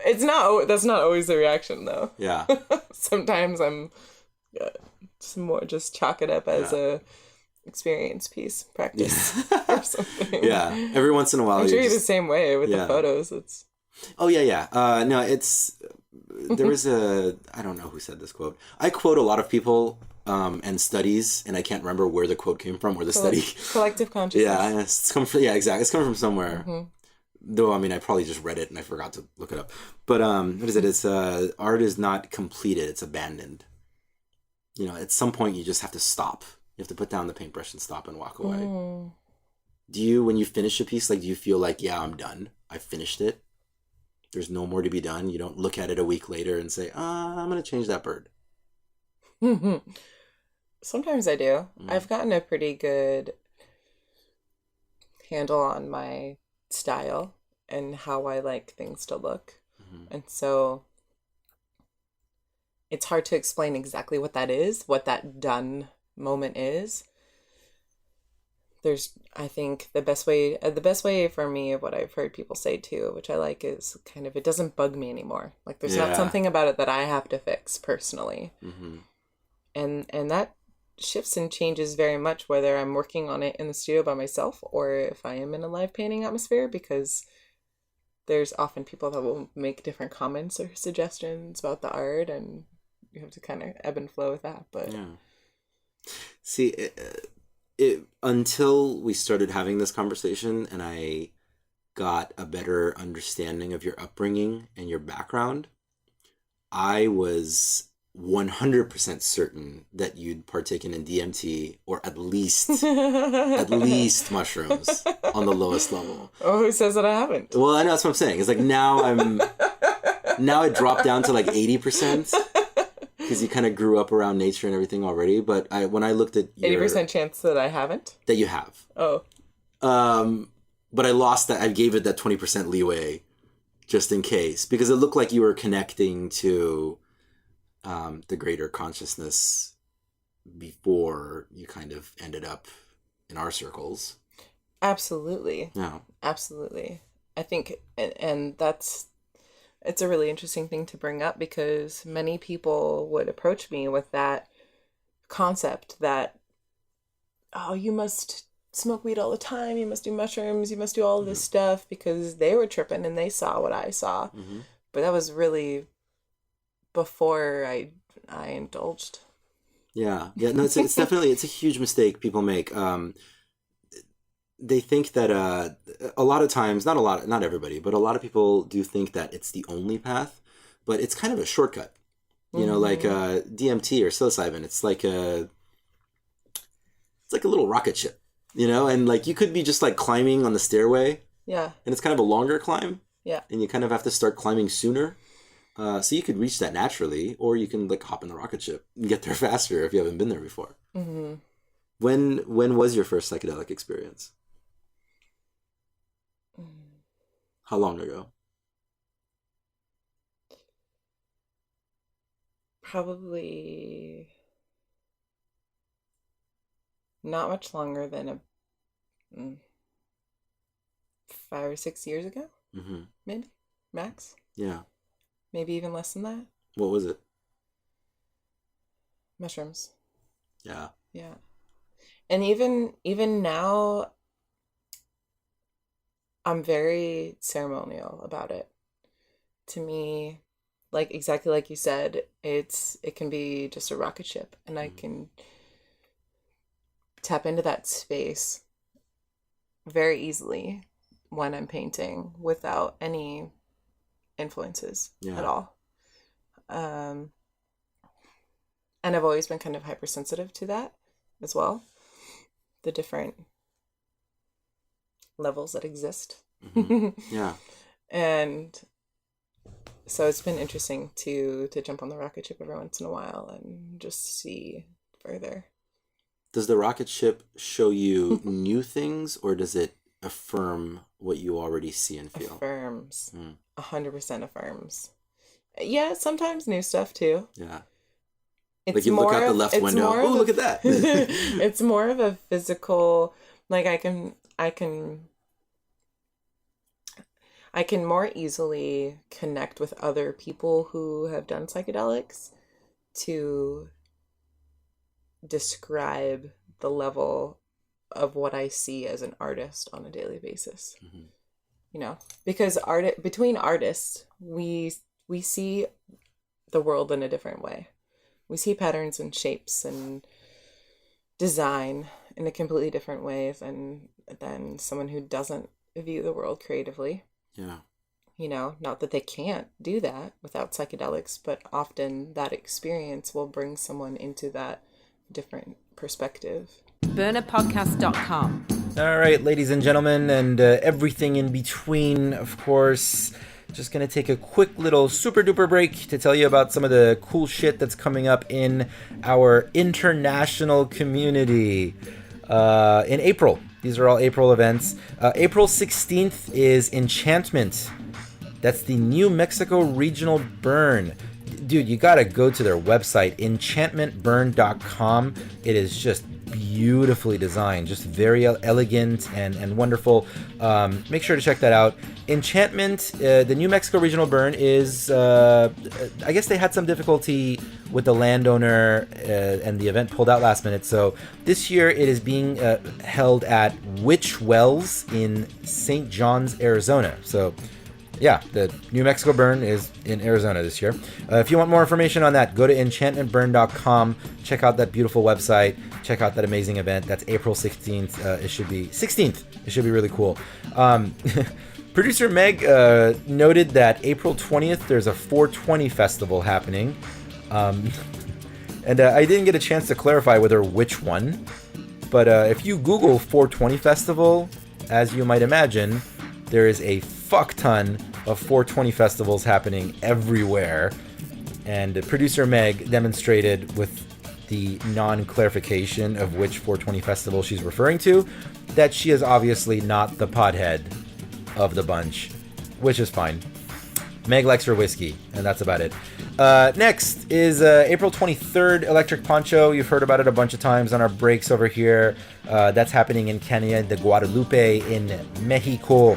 [SPEAKER 4] That's not always the reaction, though.
[SPEAKER 5] Yeah.
[SPEAKER 4] Sometimes I'm just chalk it up as a experience piece, practice or something.
[SPEAKER 5] Yeah. Every once in a while,
[SPEAKER 4] I'm sure you're the same way with the photos. It's.
[SPEAKER 5] Oh yeah. No, it's. There was I don't know who said this quote. I quote a lot of people and studies, and I can't remember where the quote came from or the study.
[SPEAKER 4] Collective consciousness.
[SPEAKER 5] Yeah, it's come from, exactly. It's coming from somewhere. Though, I mean, I probably just read it and I forgot to look it up. But what is it? It's art is not completed, it's abandoned. You know, at some point you just have to stop. You have to put down the paintbrush and stop and walk away. Do you, when you finish a piece, like, do you feel like, yeah, I'm done, I finished it, there's no more to be done? You don't look at it a week later and say, I'm going to change that bird.
[SPEAKER 4] Sometimes I do. I've gotten a pretty good handle on my style and how I like things to look. And so it's hard to explain exactly what that is, what that done moment is. I think the best way for me of what I've heard people say too, which I like, is kind of, it doesn't bug me anymore. Like there's not something about it that I have to fix personally. Mm-hmm. And that shifts and changes very much whether I'm working on it in the studio by myself or if I am in a live painting atmosphere, because there's often people that will make different comments or suggestions about the art, and you have to kind of ebb and flow with that. But
[SPEAKER 5] yeah. See, until we started having this conversation and I got a better understanding of your upbringing and your background, I was 100% certain that you'd partaken in DMT or at least mushrooms on the lowest level.
[SPEAKER 4] Oh, who says that I haven't?
[SPEAKER 5] Well, I know, that's what I'm saying. It's like now it dropped down to like 80%. Because you kind of grew up around nature and everything already, but when I looked at
[SPEAKER 4] 80% chance that I haven't?
[SPEAKER 5] That you have.
[SPEAKER 4] Oh.
[SPEAKER 5] But I lost that. I gave it that 20% leeway just in case, because it looked like you were connecting to the greater consciousness before you kind of ended up in our circles.
[SPEAKER 4] Absolutely.
[SPEAKER 5] Yeah.
[SPEAKER 4] Absolutely. I think, and it's a really interesting thing to bring up, because many people would approach me with that concept that, oh, you must smoke weed all the time, you must do mushrooms, you must do all of this stuff, because they were tripping and they saw what I saw. Mm-hmm. But that was really before I indulged.
[SPEAKER 5] Yeah. No, it's definitely, it's a huge mistake people make. They think that a lot of times, not everybody, but a lot of people do think that it's the only path, but it's kind of a shortcut. You know, like DMT or psilocybin, it's like a little rocket ship, you know, and like you could be just like climbing on the stairway.
[SPEAKER 4] Yeah.
[SPEAKER 5] And it's kind of a longer climb.
[SPEAKER 4] Yeah.
[SPEAKER 5] And you kind of have to start climbing sooner. So you could reach that naturally, or you can like hop in the rocket ship and get there faster if you haven't been there before. Mm-hmm. When was your first psychedelic experience? How long ago?
[SPEAKER 4] Probably not much longer than 5 or 6 years ago. Mm-hmm. Maybe max.
[SPEAKER 5] Yeah.
[SPEAKER 4] Maybe even less than that.
[SPEAKER 5] What was it?
[SPEAKER 4] Mushrooms.
[SPEAKER 5] Yeah.
[SPEAKER 4] Yeah. And even now, I'm very ceremonial about it. To me, like exactly like you said, it can be just a rocket ship, and I can tap into that space very easily when I'm painting without any influences at all. And I've always been kind of hypersensitive to that as well. The different levels that exist.
[SPEAKER 5] Mm-hmm. Yeah.
[SPEAKER 4] And so it's been interesting to jump on the rocket ship every once in a while and just see further.
[SPEAKER 5] Does the rocket ship show you new things, or does it affirm what you already see and feel?
[SPEAKER 4] Affirms. 100% affirms. Yeah, sometimes new stuff too.
[SPEAKER 5] Yeah.
[SPEAKER 4] It's
[SPEAKER 5] like you look out the left window. Oh, look at that.
[SPEAKER 4] It's more of a physical, like I can more easily connect with other people who have done psychedelics to describe the level of what I see as an artist on a daily basis. Mm-hmm. You know, because between artists, we see the world in a different way. We see patterns and shapes and design in a completely different way than someone who doesn't view the world creatively.
[SPEAKER 5] Yeah.
[SPEAKER 4] You know, not that they can't do that without psychedelics, but often that experience will bring someone into that different perspective.
[SPEAKER 1] burnerpodcast.com.
[SPEAKER 2] All right, ladies and gentlemen, and everything in between, of course. Just going to take a quick little super duper break to tell you about some of the cool shit that's coming up in our international community in April. These are all April events. April 16th is Enchantment. That's the New Mexico Regional Burn. Dude, you got to go to their website, enchantmentburn.com. It is just beautifully designed, just very elegant and wonderful. Make sure to check that out. Enchantment, the New Mexico Regional Burn is, I guess they had some difficulty with the landowner and the event pulled out last minute. So this year it is being held at Witch Wells in St. John's, Arizona. So yeah, the New Mexico Burn is in Arizona this year. If you want more information on that, go to enchantmentburn.com. Check out that beautiful website. Check out that amazing event. That's April 16th. It should be 16th. It should be really cool. Producer Meg noted that April 20th, there's a 420 festival happening. And I didn't get a chance to clarify which one. But if you Google 420 festival, as you might imagine, there is a fuck ton of 420 festivals happening everywhere. And producer Meg demonstrated with the non-clarification of which 420 festival she's referring to that she is obviously not the pothead of the bunch, which is fine. Meg likes her whiskey, and that's about it. Next is April 23rd, Electric Poncho. You've heard about it a bunch of times on our breaks over here. That's happening in Cañada de Guadalupe in Mexico.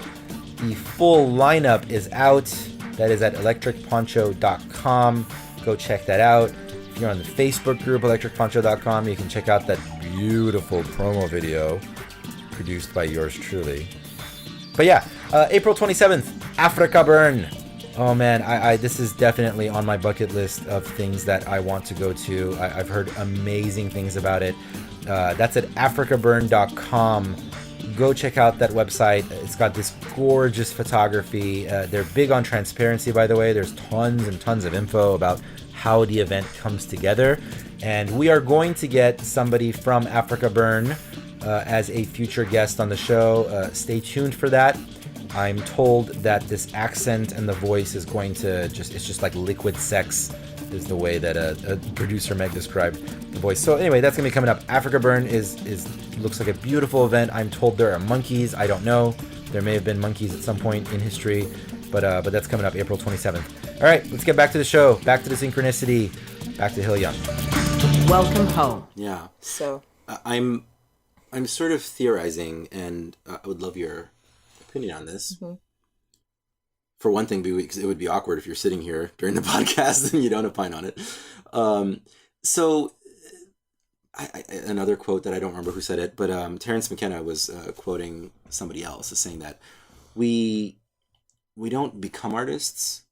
[SPEAKER 2] The full lineup is out. That is at electricponcho.com. Go check that out. If you're on the Facebook group, electricponcho.com, you can check out that beautiful promo video produced by yours truly. But yeah, April 27th, Africa Burn. Oh man, I this is definitely on my bucket list of things that I want to go to. I've heard amazing things about it. That's at africaburn.com. Go check out that website. It's got this gorgeous photography. They're big on transparency, by the way. There's tons and tons of info about how the event comes together. And we are going to get somebody from Africa Burn as a future guest on the show. Stay tuned for that. I'm told that this accent and the voice is going to it's just like liquid sex is the way that producer Meg described the voice. So anyway, that's gonna be coming up. Africa Burn is looks like a beautiful event. I'm told there are monkeys. I don't know. There may have been monkeys at some point in history, but that's coming up April 27th. All right, let's get back to the show. Back to the synchronicity. Back to Hill Young.
[SPEAKER 1] Welcome home.
[SPEAKER 5] Yeah.
[SPEAKER 4] So
[SPEAKER 5] I'm sort of theorizing, and I would love your opinion on this.
[SPEAKER 4] Mm-hmm.
[SPEAKER 5] For one thing, because it would be awkward if you're sitting here during the podcast and you don't opine on it. So another quote that I don't remember who said it, but Terence McKenna was quoting somebody else as saying that we don't become artists,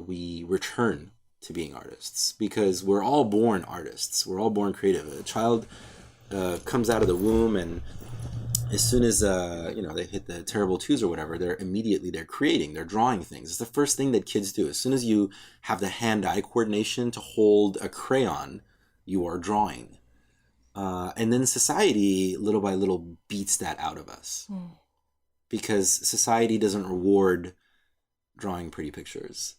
[SPEAKER 5] we return to being artists, because we're all born artists. We're all born creative. A child comes out of the womb, and as soon as they hit the terrible twos or whatever, they're creating, they're drawing things. It's the first thing that kids do. As soon as you have the hand-eye coordination to hold a crayon, you are drawing. And then society, little by little, beats that out of us. Because society doesn't reward drawing pretty pictures.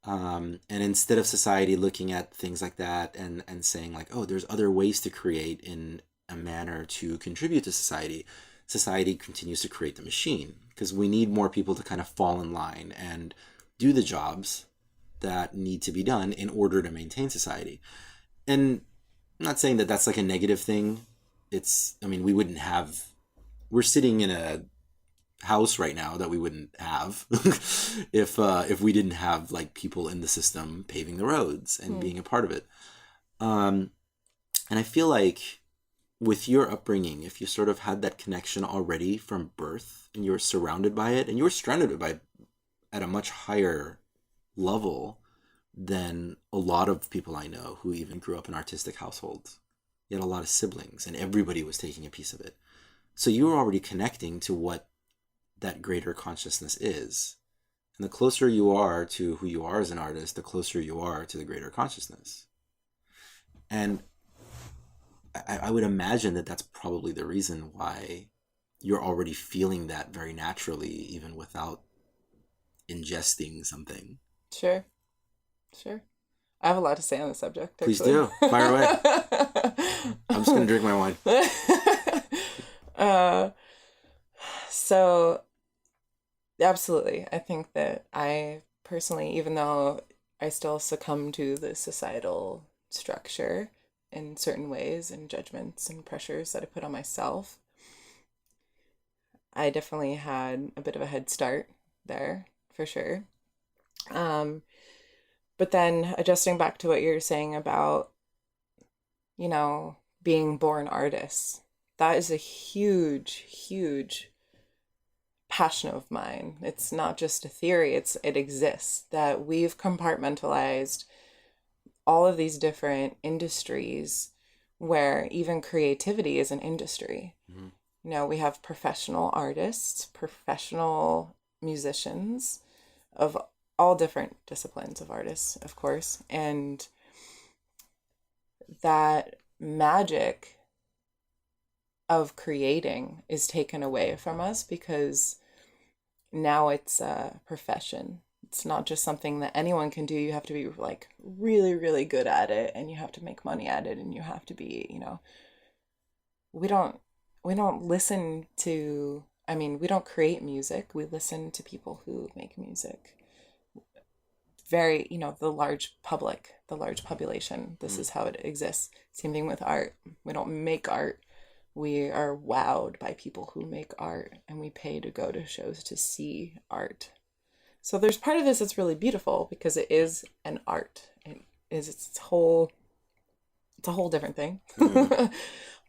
[SPEAKER 5] And instead of society looking at things like that and saying like, oh, there's other ways to create in a manner to contribute to society, society continues to create the machine, because we need more people to kind of fall in line and do the jobs that need to be done in order to maintain society. And I'm not saying that that's like a negative thing. We're sitting in a house right now that we wouldn't have if we didn't have like people in the system paving the roads and being a part of it. And I feel like with your upbringing, if you sort of had that connection already from birth and you were surrounded by it and you were surrounded by it at a much higher level than a lot of people I know who even grew up in artistic households. You had a lot of siblings and everybody was taking a piece of it. So you were already connecting to what that greater consciousness is. And the closer you are to who you are as an artist, the closer you are to the greater consciousness. And I would imagine that that's probably the reason why you're already feeling that very naturally, even without ingesting something.
[SPEAKER 4] Sure. I have a lot to say on the subject.
[SPEAKER 5] Please
[SPEAKER 4] actually.
[SPEAKER 5] do. Fire away. I'm just going to drink my wine.
[SPEAKER 4] So, absolutely. I think that I personally, even though I still succumb to the societal structure in certain ways, and judgments and pressures that I put on myself. I definitely had a bit of a head start there, for sure. But then adjusting back to what you're saying about, you know, being born artists, that is a huge, huge passion of mine. It's not just a theory, it exists, that we've compartmentalized all of these different industries where even creativity is an industry. Mm-hmm. You know, we have professional artists, professional musicians of all different disciplines of artists, of course. And that magic of creating is taken away from us because now it's a profession. It's not just something that anyone can do. You have to be like really, really good at it, and you have to make money at it, and you have to be, you know, we don't listen to, I mean, we don't create music. We listen to people who make music. Very, you know, the large public, the large population. This is how it exists. Same thing with art. We don't make art. We are wowed by people who make art, and we pay to go to shows to see art. So there's part of this that's really beautiful because it is an art. It's a whole different thing. Mm-hmm.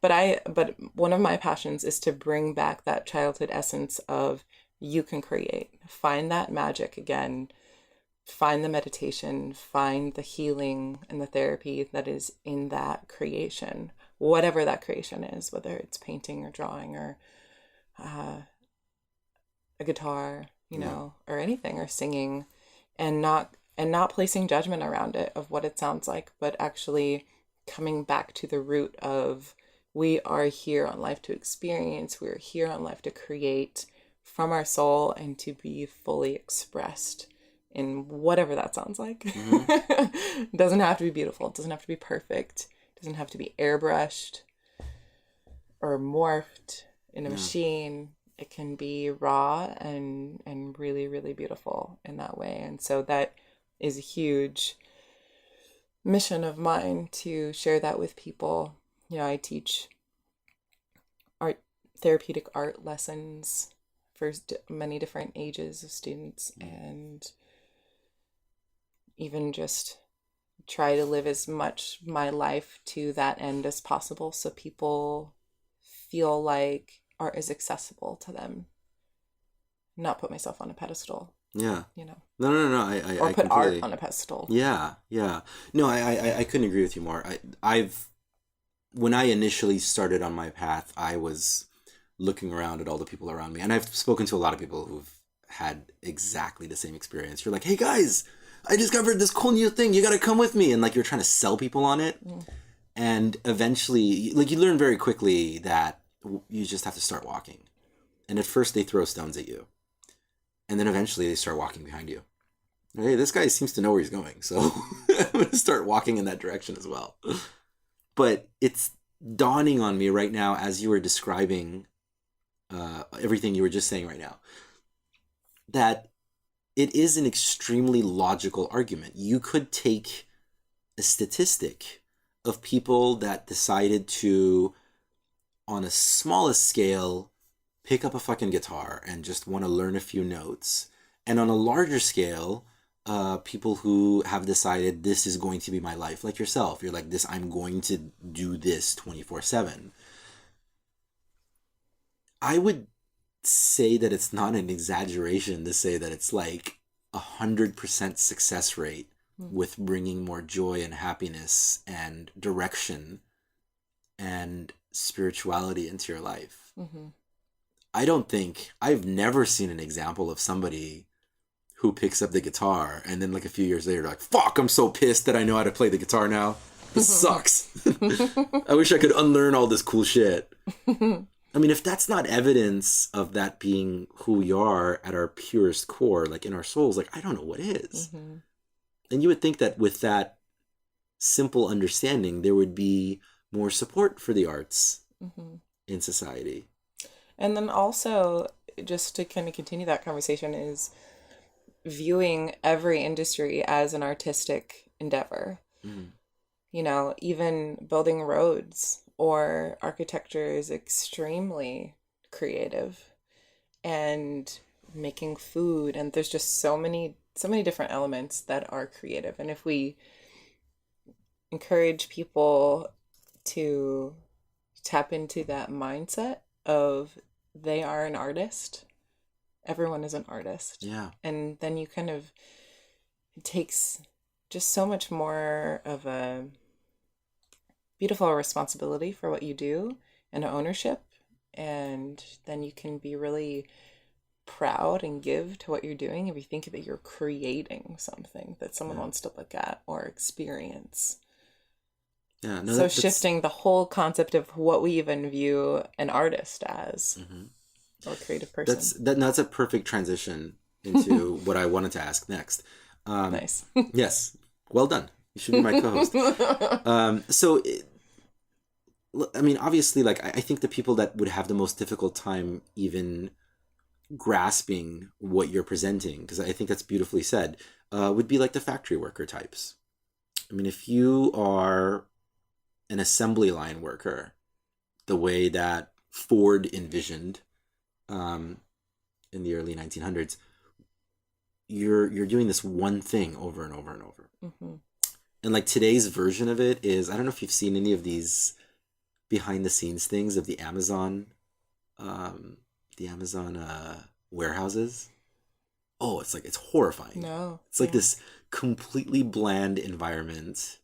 [SPEAKER 4] But one of my passions is to bring back that childhood essence of you can create. Find that magic again. Find the meditation, find the healing and the therapy that is in that creation, whatever that creation is, whether it's painting or drawing or a guitar, you know, or anything, or singing, and not placing judgment around it of what it sounds like, but actually coming back to the root of we are here on life to experience, we're here on life to create from our soul and to be fully expressed in whatever that sounds like. Mm-hmm. It doesn't have to be beautiful. It doesn't have to be perfect. It doesn't have to be airbrushed or morphed in a machine. It can be raw and really, really beautiful in that way. And so that is a huge mission of mine to share that with people. You know, I teach therapeutic art lessons for many different ages of students, and even just try to live as much my life to that end as possible so people feel like art is accessible to them. Not put myself on a pedestal.
[SPEAKER 5] Yeah.
[SPEAKER 4] You know.
[SPEAKER 5] No.
[SPEAKER 4] Or put art on a pedestal.
[SPEAKER 5] Yeah. No, I couldn't agree with you more. When I initially started on my path, I was looking around at all the people around me, and I've spoken to a lot of people who've had exactly the same experience. You're like, hey guys, I discovered this cool new thing. You got to come with me. And like, you're trying to sell people on it. Mm. And eventually, like, you learn very quickly that you just have to start walking. And at first they throw stones at you. And then eventually they start walking behind you. Hey, this guy seems to know where he's going. So I'm going to start walking in that direction as well. But it's dawning on me right now as you were describing everything you were just saying right now, that it is an extremely logical argument. You could take a statistic of people that decided to, on a smallest scale, pick up a fucking guitar and just want to learn a few notes. And on a larger scale, people who have decided this is going to be my life, like yourself. You're like, I'm going to do this 24/7. I would say that it's not an exaggeration to say that it's like 100% success rate with bringing more joy and happiness and direction and spirituality into your life. Mm-hmm. I've never seen an example of somebody who picks up the guitar and then like a few years later, like, fuck, I'm so pissed that I know how to play the guitar now. This sucks. I wish I could unlearn all this cool shit. I mean, if that's not evidence of that being who we are at our purest core, like in our souls, like, I don't know what is. Mm-hmm. And you would think that with that simple understanding, there would be more support for the arts in society.
[SPEAKER 4] And then also, just to kind of continue that conversation, is viewing every industry as an artistic endeavor. Mm-hmm. You know, even building roads or architecture is extremely creative, and making food, and there's just so many different elements that are creative. And if we encourage people to tap into that mindset of they are an artist, everyone is an artist.
[SPEAKER 5] Yeah.
[SPEAKER 4] And then you kind of, it takes just so much more of a beautiful responsibility for what you do and ownership. And then you can be really proud and give to what you're doing if you think that you're creating something that someone wants to look at or experience.
[SPEAKER 5] Yeah. No,
[SPEAKER 4] So shifting the whole concept of what we even view an artist as, or a creative person.
[SPEAKER 5] That's a perfect transition into what I wanted to ask next.
[SPEAKER 4] Nice.
[SPEAKER 5] Yes. Well done. You should be my co-host. I mean, obviously, like, I think the people that would have the most difficult time even grasping what you're presenting, because I think that's beautifully said, would be like the factory worker types. I mean, if you are an assembly line worker, the way that Ford envisioned in the early 1900s, you're doing this one thing over and over and over. And like today's version of it is, I don't know if you've seen any of these behind the scenes things of the Amazon warehouses. Oh, it's horrifying.
[SPEAKER 4] No.
[SPEAKER 5] It's like this completely bland environment.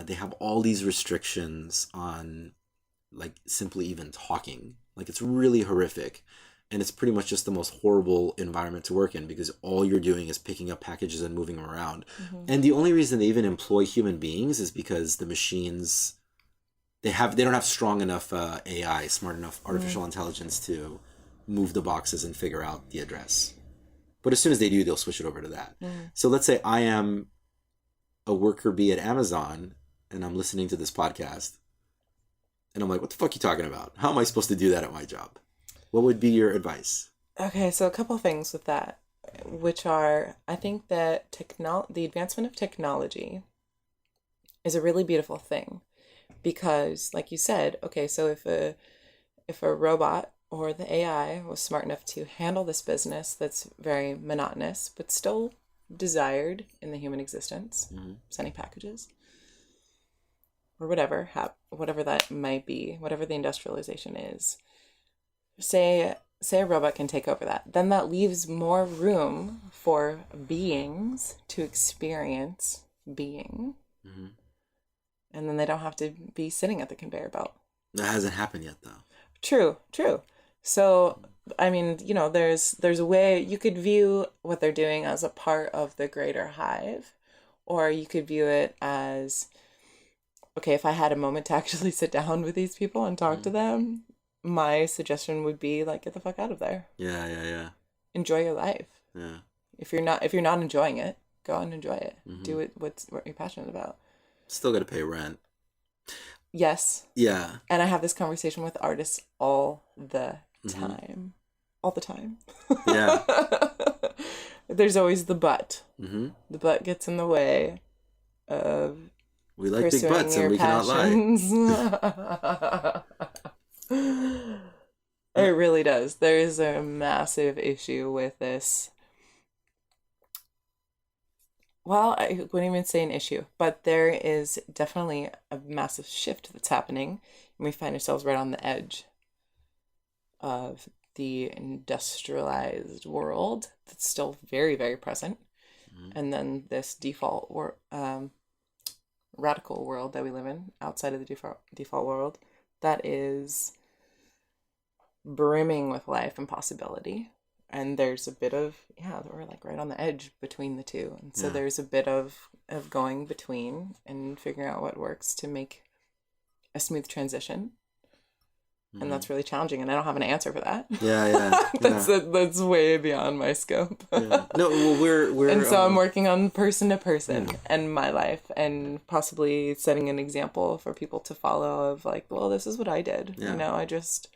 [SPEAKER 5] They have all these restrictions on like simply even talking. Like, it's really horrific. And it's pretty much just the most horrible environment to work in, because all you're doing is picking up packages and moving them around. And the only reason they even employ human beings is because the machines, they don't have strong enough AI, smart enough artificial intelligence to move the boxes and figure out the address. But as soon as they do, they'll switch it over to that. So let's say I am a worker bee at Amazon and I'm listening to this podcast and I'm like, what the fuck are you talking about? How am I supposed to do that at my job? What would be your advice?
[SPEAKER 4] Okay, so a couple things with that, which are, I think that the advancement of technology is a really beautiful thing, because like you said, okay, so if a robot or the AI was smart enough to handle this business that's very monotonous but still desired in the human existence, sending packages or whatever that might be, whatever the industrialization is, say a robot can take over that, then that leaves more room for beings to experience being. And then they don't have to be sitting at the conveyor belt.
[SPEAKER 5] That hasn't happened yet, though.
[SPEAKER 4] True. So, I mean, you know, there's a way you could view what they're doing as a part of the greater hive, or you could view it as, okay, if I had a moment to actually sit down with these people and talk to them, my suggestion would be like, get the fuck out of there.
[SPEAKER 5] Yeah.
[SPEAKER 4] Enjoy your life.
[SPEAKER 5] Yeah.
[SPEAKER 4] If you're not enjoying it, go out and enjoy it. Do it what you're passionate about.
[SPEAKER 5] Still got to pay rent.
[SPEAKER 4] Yes.
[SPEAKER 5] Yeah.
[SPEAKER 4] And I have this conversation with artists all the time. All the time.
[SPEAKER 5] Yeah.
[SPEAKER 4] There's always the but. The but gets in the way of
[SPEAKER 5] we like big butts and we cannot lie.
[SPEAKER 4] It really does. There is a massive issue with this. Well, I wouldn't even say an issue, but there is definitely a massive shift that's happening, and we find ourselves right on the edge of the industrialized world that's still very, very present, and then this default or radical world that we live in outside of the default world that is brimming with life and possibility. And there's a bit of, we're like right on the edge between the two. And so there's a bit of going between and figuring out what works to make a smooth transition. And that's really challenging. And I don't have an answer for that.
[SPEAKER 5] Yeah.
[SPEAKER 4] That's way beyond my scope.
[SPEAKER 5] Yeah. No, well, we're
[SPEAKER 4] and so I'm working on person to person and my life, and possibly setting an example for people to follow of like, well, this is what I did.
[SPEAKER 5] Yeah.
[SPEAKER 4] You know, I just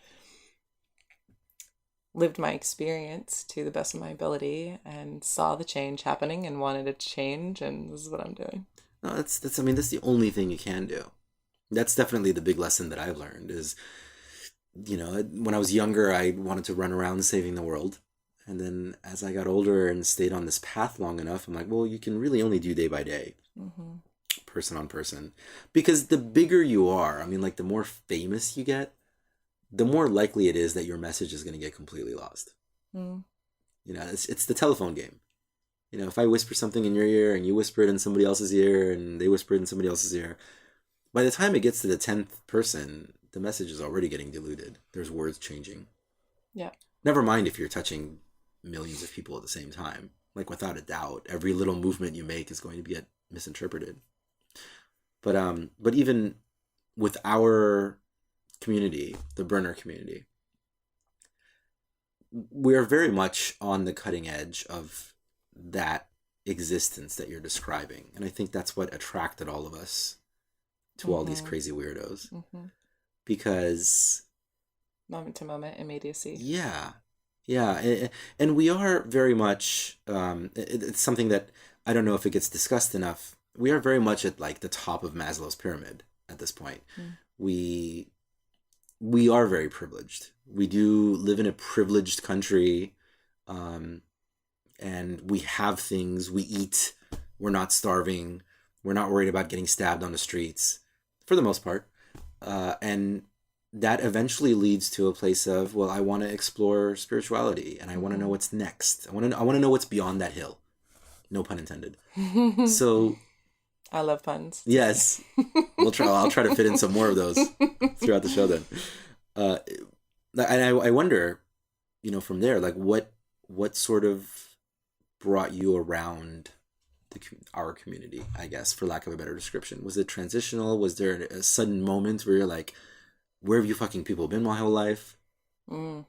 [SPEAKER 4] lived my experience to the best of my ability and saw the change happening and wanted to change, and this is what I'm doing.
[SPEAKER 5] No, that's I mean, that's the only thing you can do. That's definitely the big lesson that I've learned is, when I was younger, I wanted to run around saving the world. And then as I got older and stayed on this path long enough, I'm like, well, you can really only do day by day, person on person. Because the bigger you are, I mean, like the more famous you get, the more likely it is that your message is going to get completely lost. It's the telephone game. If I whisper something in your ear and you whisper it in somebody else's ear and they whisper it in somebody else's ear, by the time it gets to the 10th person, the message is already getting diluted. There's words changing.
[SPEAKER 4] Yeah.
[SPEAKER 5] Never mind if you're touching millions of people at the same time. Like, without a doubt, every little movement you make is going to get misinterpreted. But even with our community, the burner community, we're very much on the cutting edge of that existence that you're describing. And I think that's what attracted all of us to all these crazy weirdos. Because
[SPEAKER 4] moment to moment immediacy.
[SPEAKER 5] Yeah. And we are very much, it's something that I don't know if it gets discussed enough. We are very much at like the top of Maslow's pyramid at this point. We are very privileged. We do live in a privileged country, and we have things. We eat. We're not starving. We're not worried about getting stabbed on the streets, for the most part. And that eventually leads to a place of, well, I want to explore spirituality, and I want to know what's next. I want to know what's beyond that hill. No pun intended. So,
[SPEAKER 4] I love puns.
[SPEAKER 5] Yes, I'll try to fit in some more of those throughout the show. Then, and I wonder, from there, like what sort of brought you around our community, I guess, for lack of a better description. Was it transitional? Was there a sudden moment where you're like, where have you fucking people been my whole life?
[SPEAKER 4] One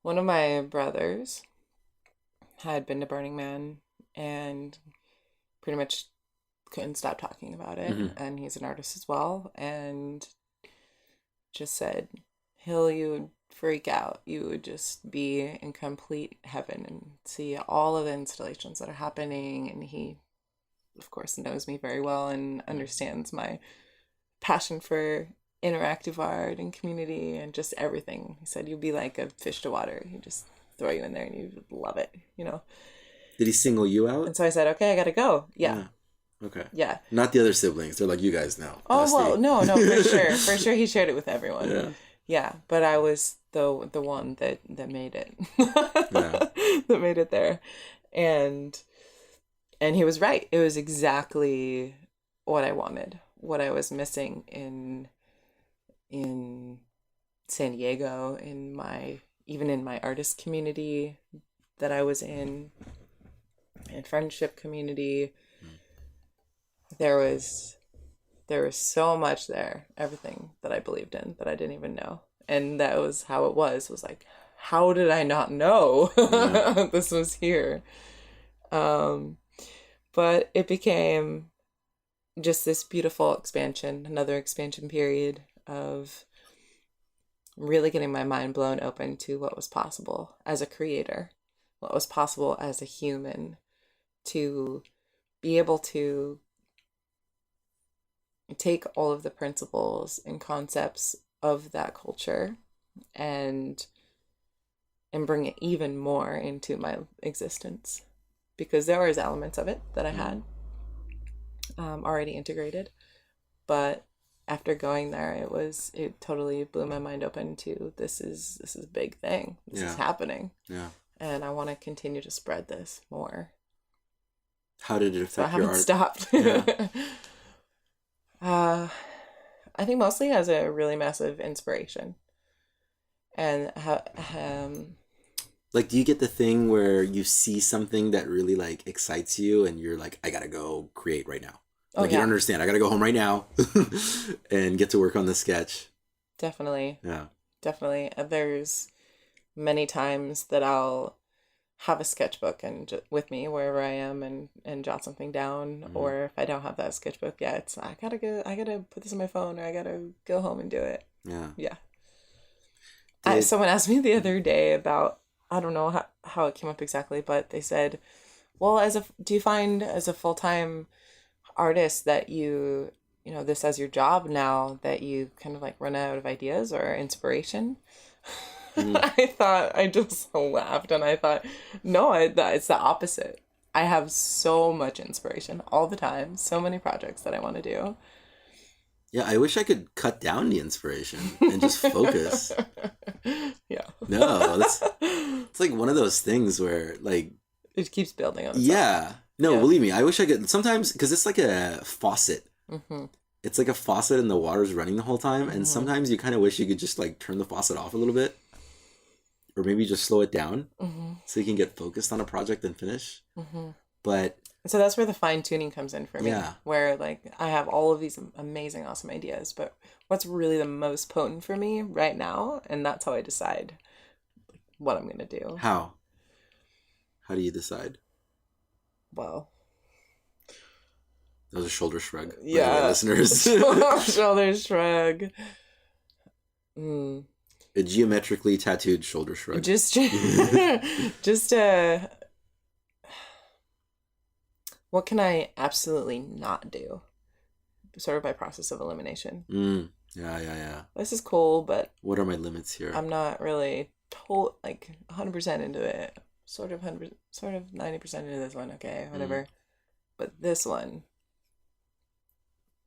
[SPEAKER 4] of my brothers had been to Burning Man and pretty much couldn't stop talking about it. And he's an artist as well. And just said, Hill, you would freak out. You would just be in complete heaven and see all of the installations that are happening. And he, of course, knows me very well and understands my passion for interactive art and community and just everything. He said, you'd be like a fish to water. He'd just throw you in there and you'd love it,
[SPEAKER 5] Did he single you out?
[SPEAKER 4] And so I said, okay, I gotta go. Yeah.
[SPEAKER 5] Okay.
[SPEAKER 4] Yeah.
[SPEAKER 5] Not the other siblings. They're like, you guys know.
[SPEAKER 4] Oh, well, no, for sure. For sure he shared it with everyone. Yeah. But I was the one that made it. That made it there. And he was right. It was exactly what I wanted. What I was missing in San Diego, even in my artist community that I was in friendship community. There was so much there, everything that I believed in that I didn't even know. And that was how it was like, how did I not know this was here? But it became just this beautiful expansion, another expansion period of really getting my mind blown open to what was possible as a creator, what was possible as a human, to be able to take all of the principles and concepts of that culture and bring it even more into my existence, because there was elements of it that I had already integrated, but after going there, it totally blew my mind open to this is a big thing. This is happening. Yeah. And I want to continue to spread this more.
[SPEAKER 5] How did it affect your art?
[SPEAKER 4] So I haven't stopped. Yeah. I think mostly as a really massive inspiration. And how
[SPEAKER 5] like, do you get the thing where you see something that really like excites you and you're like, I gotta go create right now? Like, you don't understand. I gotta go home right now and get to work on this sketch.
[SPEAKER 4] Definitely.
[SPEAKER 5] Yeah.
[SPEAKER 4] Definitely. There's many times that I'll have a sketchbook with me wherever I am and jot something down. Or if I don't have that sketchbook, it's I gotta put this on my phone, or I gotta go home and do it. Yeah. Someone asked me the other day about, I don't know how it came up exactly, but they said, Well, do you find as a full-time artist that this as your job now, that you kind of like run out of ideas or inspiration? I just laughed and I thought, no, it's the opposite. I have so much inspiration all the time, so many projects that I want to do.
[SPEAKER 5] Yeah, I wish I could cut down the inspiration and just focus.
[SPEAKER 4] Yeah.
[SPEAKER 5] No, it's like one of those things where like
[SPEAKER 4] it keeps building on itself.
[SPEAKER 5] Yeah. No, believe me, I wish I could sometimes, because it's like a faucet.
[SPEAKER 4] Mm-hmm.
[SPEAKER 5] It's like a faucet and the water's running the whole time, and sometimes you kind of wish you could just like turn the faucet off a little bit. Or maybe just slow it down so you can get focused on a project and finish. But
[SPEAKER 4] so that's where the fine tuning comes in for me.
[SPEAKER 5] Yeah.
[SPEAKER 4] Where like I have all of these amazing, awesome ideas, but what's really the most potent for me right now, and that's how I decide what I'm gonna do.
[SPEAKER 5] How do you decide?
[SPEAKER 4] Well,
[SPEAKER 5] that was a shoulder shrug.
[SPEAKER 4] Yeah,
[SPEAKER 5] listeners.
[SPEAKER 4] Shoulder shrug.
[SPEAKER 5] A geometrically tattooed shoulder shrug.
[SPEAKER 4] Just what can I absolutely not do? Sort of by process of elimination.
[SPEAKER 5] Yeah.
[SPEAKER 4] This is cool, but
[SPEAKER 5] what are my limits here?
[SPEAKER 4] I'm not really 100% into it. Sort of 90% into this one. Okay, whatever. But this one,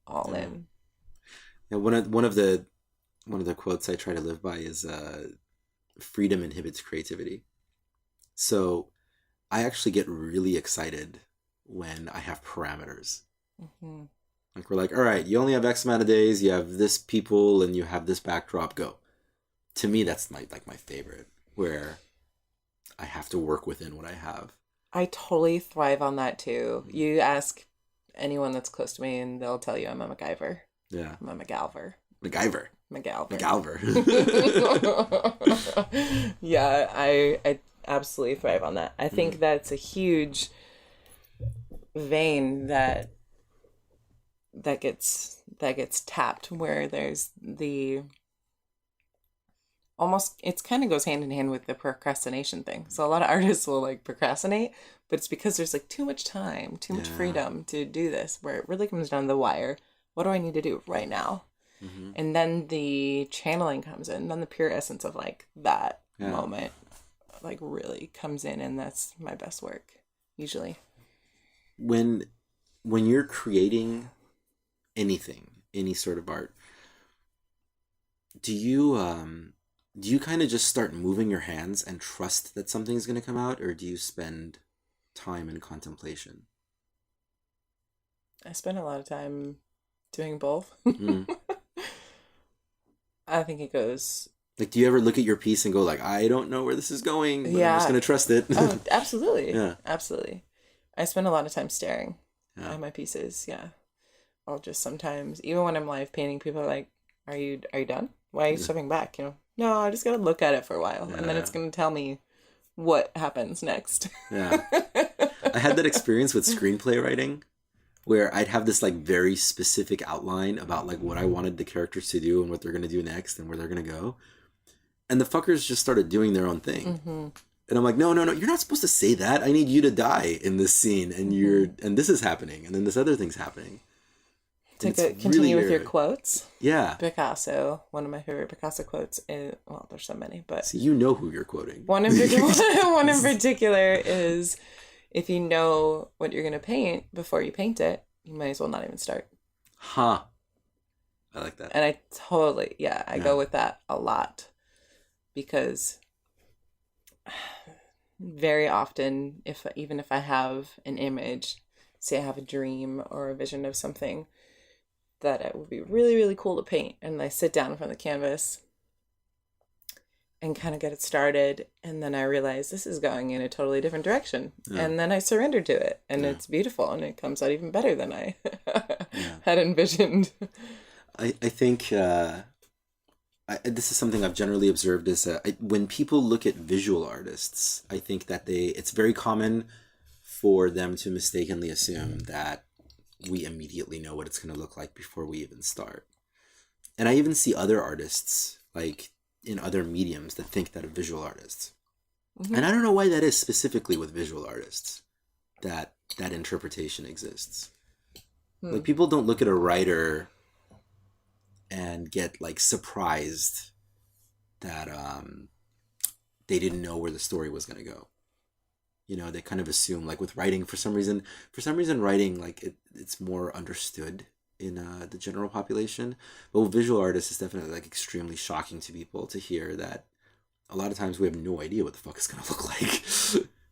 [SPEAKER 4] all in.
[SPEAKER 5] Yeah, one of the quotes I try to live by is freedom inhibits creativity. So I actually get really excited when I have parameters. Like we're like, all right, you only have X amount of days, you have this people, and you have this backdrop, go. To me, that's my favorite, where I have to work within what I have.
[SPEAKER 4] I totally thrive on that too. You ask anyone that's close to me and they'll tell you I'm a MacGyver.
[SPEAKER 5] Yeah.
[SPEAKER 4] I'm a MacGyver.
[SPEAKER 5] MacGyver.
[SPEAKER 4] Yeah, I absolutely thrive on that. I think that's a huge vein that gets tapped, where there's the almost, it's kind of goes hand in hand with the procrastination thing. So a lot of artists will like procrastinate, but it's because there's like too much time, too much freedom to do this, where it really comes down to the wire. What do I need to do right now? And then the channeling comes in, then the pure essence of like that moment like really comes in, and that's my best work usually.
[SPEAKER 5] When you're creating anything, any sort of art, do you kind of just start moving your hands and trust that something's going to come out, or do you spend time in contemplation?
[SPEAKER 4] I spend a lot of time doing both. I think it goes...
[SPEAKER 5] Like, do you ever look at your piece and go like, I don't know where this is going, but I'm just going to trust it?
[SPEAKER 4] Oh, absolutely.
[SPEAKER 5] Yeah.
[SPEAKER 4] Absolutely. I spend a lot of time staring at my pieces. Yeah. I'll just sometimes, even when I'm live painting, people are like, are you done? Why are you stepping back? No, I just got to look at it for a while, and then it's going to tell me what happens next.
[SPEAKER 5] Yeah. I had that experience with screenplay writing, where I'd have this like very specific outline about like what I wanted the characters to do and what they're going to do next and where they're going to go. And the fuckers just started doing their own thing. And I'm like, no, you're not supposed to say that. I need you to die in this scene, and and this is happening, and then this other thing's happening.
[SPEAKER 4] Continue with your quotes.
[SPEAKER 5] Yeah.
[SPEAKER 4] Picasso, one of my favorite Picasso quotes is, well, there's so many, but...
[SPEAKER 5] So you know who you're quoting.
[SPEAKER 4] One in particular is, if you know what you're going to paint before you paint it, you might as well not even start.
[SPEAKER 5] Huh. I like that.
[SPEAKER 4] And I totally, I go with that a lot, because very often, even if I have an image, say I have a dream or a vision of something that it would be really, really cool to paint, and I sit down in front of the canvas and kind of get it started, and then I realize this is going in a totally different direction, and then I surrender to it, and it's beautiful, and it comes out even better than I had envisioned.
[SPEAKER 5] I think this is something I've generally observed is when people look at visual artists, I think that it's very common for them to mistakenly assume that we immediately know what it's going to look like before we even start. And I even see other artists, like in other mediums, that think that of visual artists. And I don't know why that is specifically with visual artists. that interpretation exists. Like, people don't look at a writer and get like surprised that they didn't know where the story was going to go. You know, they kind of assume, like with writing, for some reason writing, like it's more understood in the general population. But with visual artists, it's definitely like extremely shocking to people to hear that a lot of times we have no idea what the fuck it's going to look like.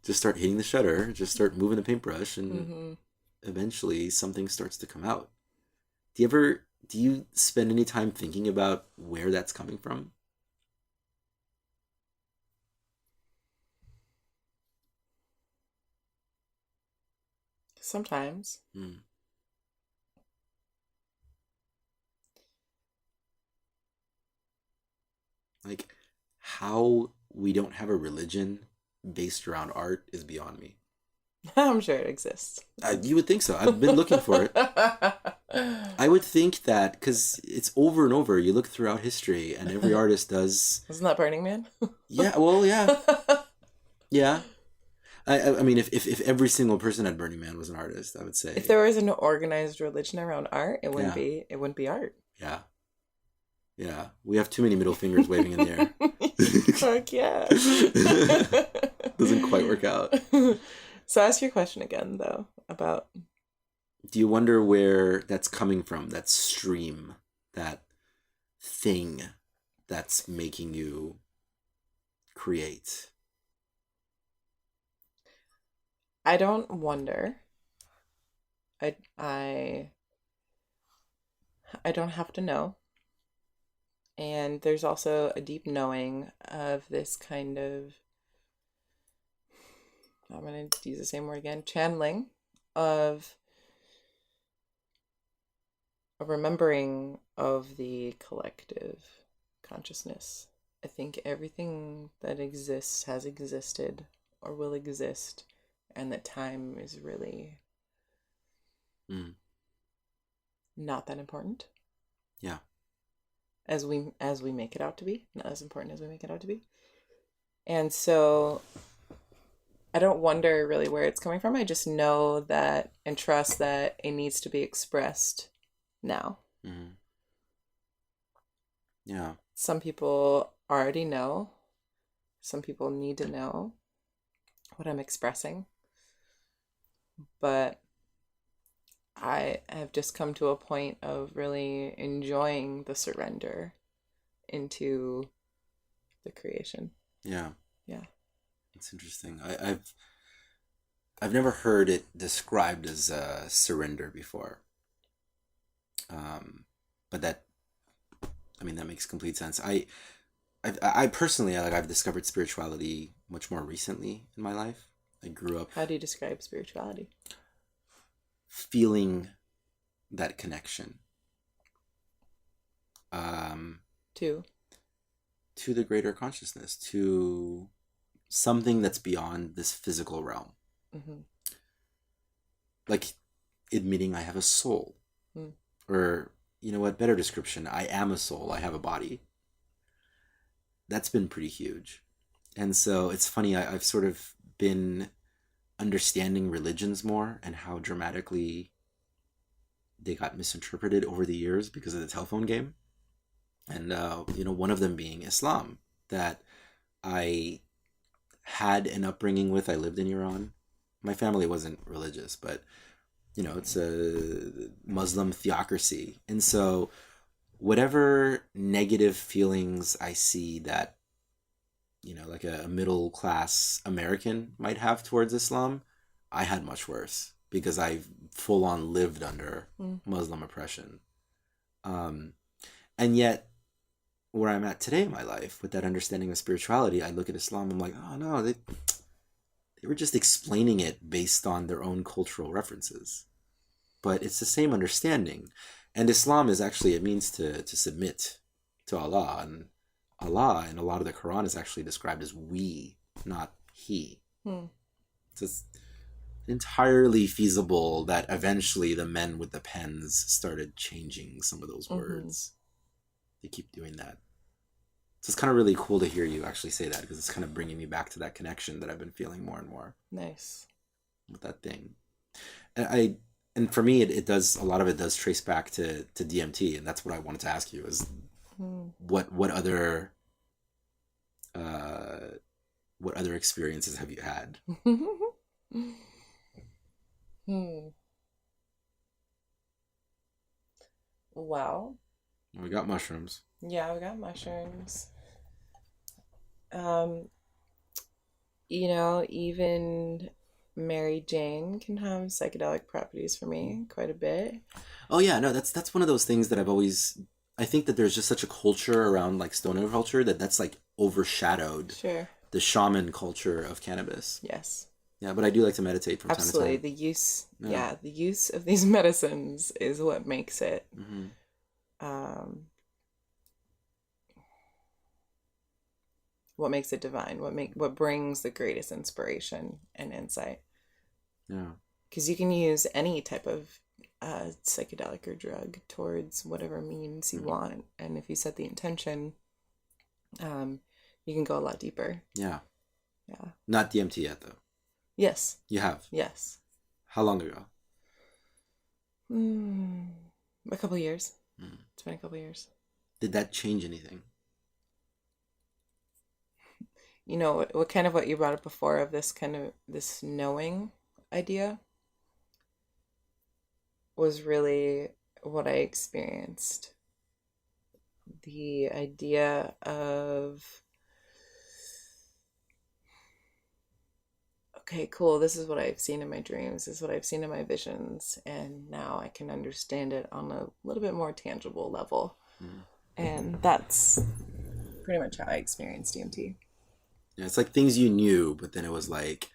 [SPEAKER 5] Just start hitting the shutter, just start moving the paintbrush, and eventually something starts to come out. Do you spend any time thinking about where that's coming from?
[SPEAKER 4] Sometimes.
[SPEAKER 5] Like, how we don't have a religion based around art is beyond me.
[SPEAKER 4] I'm sure it exists.
[SPEAKER 5] You would think so. I've been looking for it. I would think that, because it's over and over. You look throughout history, and every artist does.
[SPEAKER 4] Isn't that Burning Man?
[SPEAKER 5] Yeah, well, yeah. Yeah. I mean, if every single person at Burning Man was an artist, I would say.
[SPEAKER 4] If there was an organized religion around art, it wouldn't be art.
[SPEAKER 5] Yeah. Yeah. We have too many middle fingers waving in the air.
[SPEAKER 4] Fuck yeah.
[SPEAKER 5] Doesn't quite work out.
[SPEAKER 4] So ask your question again, though, about...
[SPEAKER 5] Do you wonder where that's coming from, that stream, that thing that's making you create?
[SPEAKER 4] I don't wonder. I don't have to know. And there's also a deep knowing of this kind of, I'm going to use the same word again, channeling of a remembering of the collective consciousness. I think everything that exists has existed or will exist, and that time is really not that important.
[SPEAKER 5] Yeah.
[SPEAKER 4] As we make it out to be, not as important as we make it out to be. And so I don't wonder really where it's coming from. I just know that and trust that it needs to be expressed now.
[SPEAKER 5] Yeah.
[SPEAKER 4] Some people already know. Some people need to know what I'm expressing. But I have just come to a point of really enjoying the surrender into the creation.
[SPEAKER 5] Yeah.
[SPEAKER 4] Yeah.
[SPEAKER 5] It's interesting. I've never heard it described as surrender before. But that makes complete sense. I personally, I've discovered spirituality much more recently in my life. I grew up.
[SPEAKER 4] How do you describe spirituality?
[SPEAKER 5] Feeling that connection. To the greater consciousness, to something that's beyond this physical realm. Like admitting I have a soul. Or, you know what, better description, I am a soul, I have a body. That's been pretty huge. And so it's funny, I've sort of been understanding religions more and how dramatically they got misinterpreted over the years because of the telephone game. And, one of them being Islam, that I had an upbringing with. I lived in Iran. My family wasn't religious, but, it's a Muslim theocracy. And so whatever negative feelings I see that, like a middle class American might have towards Islam, I had much worse because I full on lived under Muslim oppression. And yet where I'm at today in my life with that understanding of spirituality, I look at Islam, I'm like, oh no, they were just explaining it based on their own cultural references. But it's the same understanding. And Islam is actually, it means to submit to Allah. And Allah in a lot of the Quran is actually described as we, not he. So it's entirely feasible that eventually the men with the pens started changing some of those words. They keep doing that. So it's kind of really cool to hear you actually say that, because it's kind of bringing me back to that connection that I've been feeling more and more.
[SPEAKER 4] Nice.
[SPEAKER 5] with that thing. And for me, it does, a lot of it does trace back to DMT, and that's what I wanted to ask you is what other experiences have you had?
[SPEAKER 4] Well,
[SPEAKER 5] We got mushrooms.
[SPEAKER 4] yeah, we got mushrooms. Even Mary Jane can have psychedelic properties for me quite a bit.
[SPEAKER 5] Oh yeah, no, that's one of those things that I think that there's just such a culture around like stoner culture that's like overshadowed
[SPEAKER 4] Sure.
[SPEAKER 5] the shaman culture of cannabis.
[SPEAKER 4] Yes.
[SPEAKER 5] Yeah, but I do like to meditate from
[SPEAKER 4] Absolutely.
[SPEAKER 5] time to time.
[SPEAKER 4] The use of these medicines is what makes it what makes it divine, what brings the greatest inspiration and insight.
[SPEAKER 5] Yeah.
[SPEAKER 4] Because you can use any type of psychedelic or drug towards whatever means you want, and if you set the intention, you can go a lot deeper.
[SPEAKER 5] Yeah.
[SPEAKER 4] Yeah.
[SPEAKER 5] Not DMT yet though.
[SPEAKER 4] Yes.
[SPEAKER 5] You have.
[SPEAKER 4] Yes.
[SPEAKER 5] How long ago?
[SPEAKER 4] A couple years. It's been a couple years.
[SPEAKER 5] Did that change anything?
[SPEAKER 4] What kind of what you brought up before of this knowing idea was really what I experienced. The idea of, okay, cool, this is what I've seen in my dreams, this is what I've seen in my visions, and now I can understand it on a little bit more tangible level. And that's pretty much how I experienced DMT.
[SPEAKER 5] Yeah, it's like things you knew, but then it was like,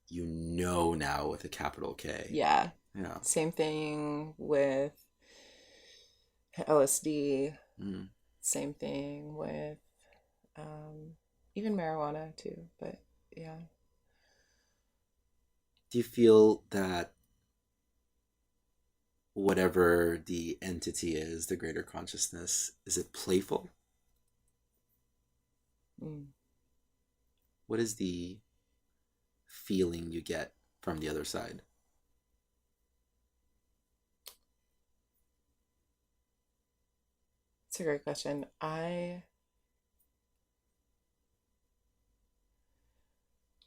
[SPEAKER 5] now with a capital K.
[SPEAKER 4] Yeah.
[SPEAKER 5] Yeah.
[SPEAKER 4] Same thing with LSD. Same thing with even marijuana too. But yeah.
[SPEAKER 5] Do you feel that whatever the entity is, the greater consciousness, is it playful? What is the feeling you get from the other side?
[SPEAKER 4] It's a great question. I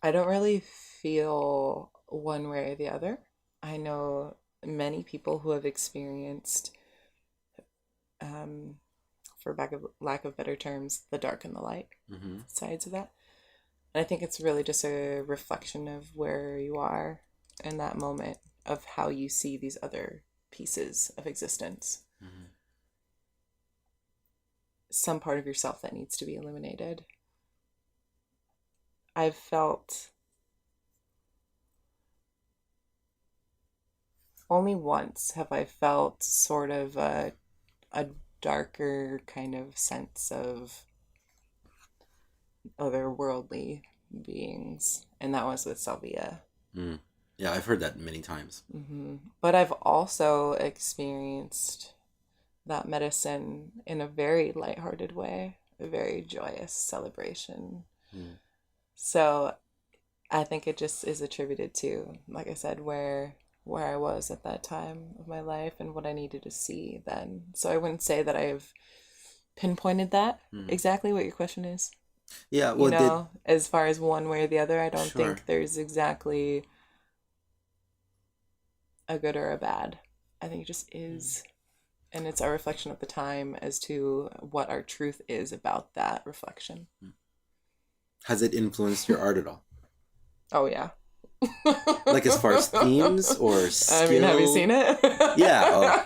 [SPEAKER 4] don't really feel one way or the other. I know many people who have experienced, for lack of better terms, the dark and the light sides of that. And I think it's really just a reflection of where you are in that moment, of how you see these other pieces of existence. Some part of yourself that needs to be illuminated. I've felt only once have I felt sort of a darker kind of sense of otherworldly beings, and that was with salvia.
[SPEAKER 5] Yeah, I've heard that many times.
[SPEAKER 4] But I've also experienced that medicine in a very lighthearted way, a very joyous celebration. So I think it just is attributed to, like I said, where I was at that time of my life and what I needed to see then. So I wouldn't say that I've pinpointed that exactly what your question is.
[SPEAKER 5] Yeah, well,
[SPEAKER 4] as far as one way or the other, I don't
[SPEAKER 5] Sure.
[SPEAKER 4] think there's exactly a good or a bad. I think it just is. And it's our reflection at the time as to what our truth is about that reflection.
[SPEAKER 5] has it influenced your art at all?
[SPEAKER 4] Oh, yeah.
[SPEAKER 5] Like as far as themes or skill?
[SPEAKER 4] I mean, have you seen it?
[SPEAKER 5] Yeah.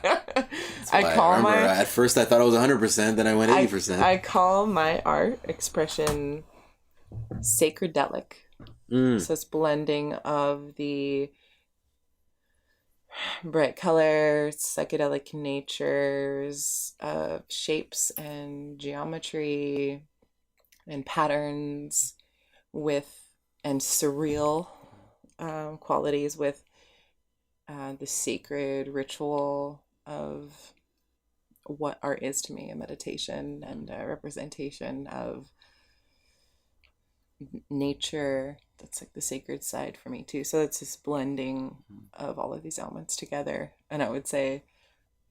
[SPEAKER 5] At first I thought it was 100%, then I went 80%.
[SPEAKER 4] I call my art expression sacredelic. So it's blending of the bright colors, psychedelic natures, shapes and geometry and patterns and surreal qualities with the sacred ritual of what art is to me, a meditation and a representation of nature, that's like the sacred side for me too. So it's this blending of all of these elements together. And I would say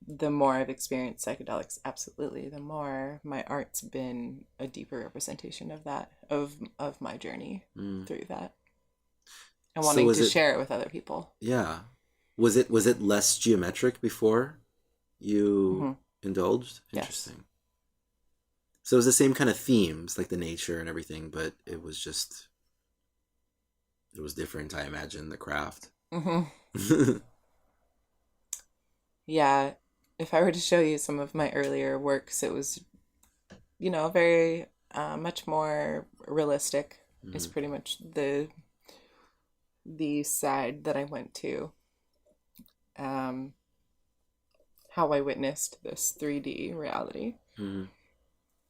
[SPEAKER 4] the more I've experienced psychedelics, absolutely, the more my art's been a deeper representation of that, of my journey through that. And wanting to share it with other people.
[SPEAKER 5] Yeah. Was it less geometric before you indulged? Interesting. Yes. So it was the same kind of themes, like the nature and everything, but it was different, I imagine, the craft.
[SPEAKER 4] Yeah. If I were to show you some of my earlier works, it was, very much more realistic is pretty much the side that I went to. How I witnessed this 3D reality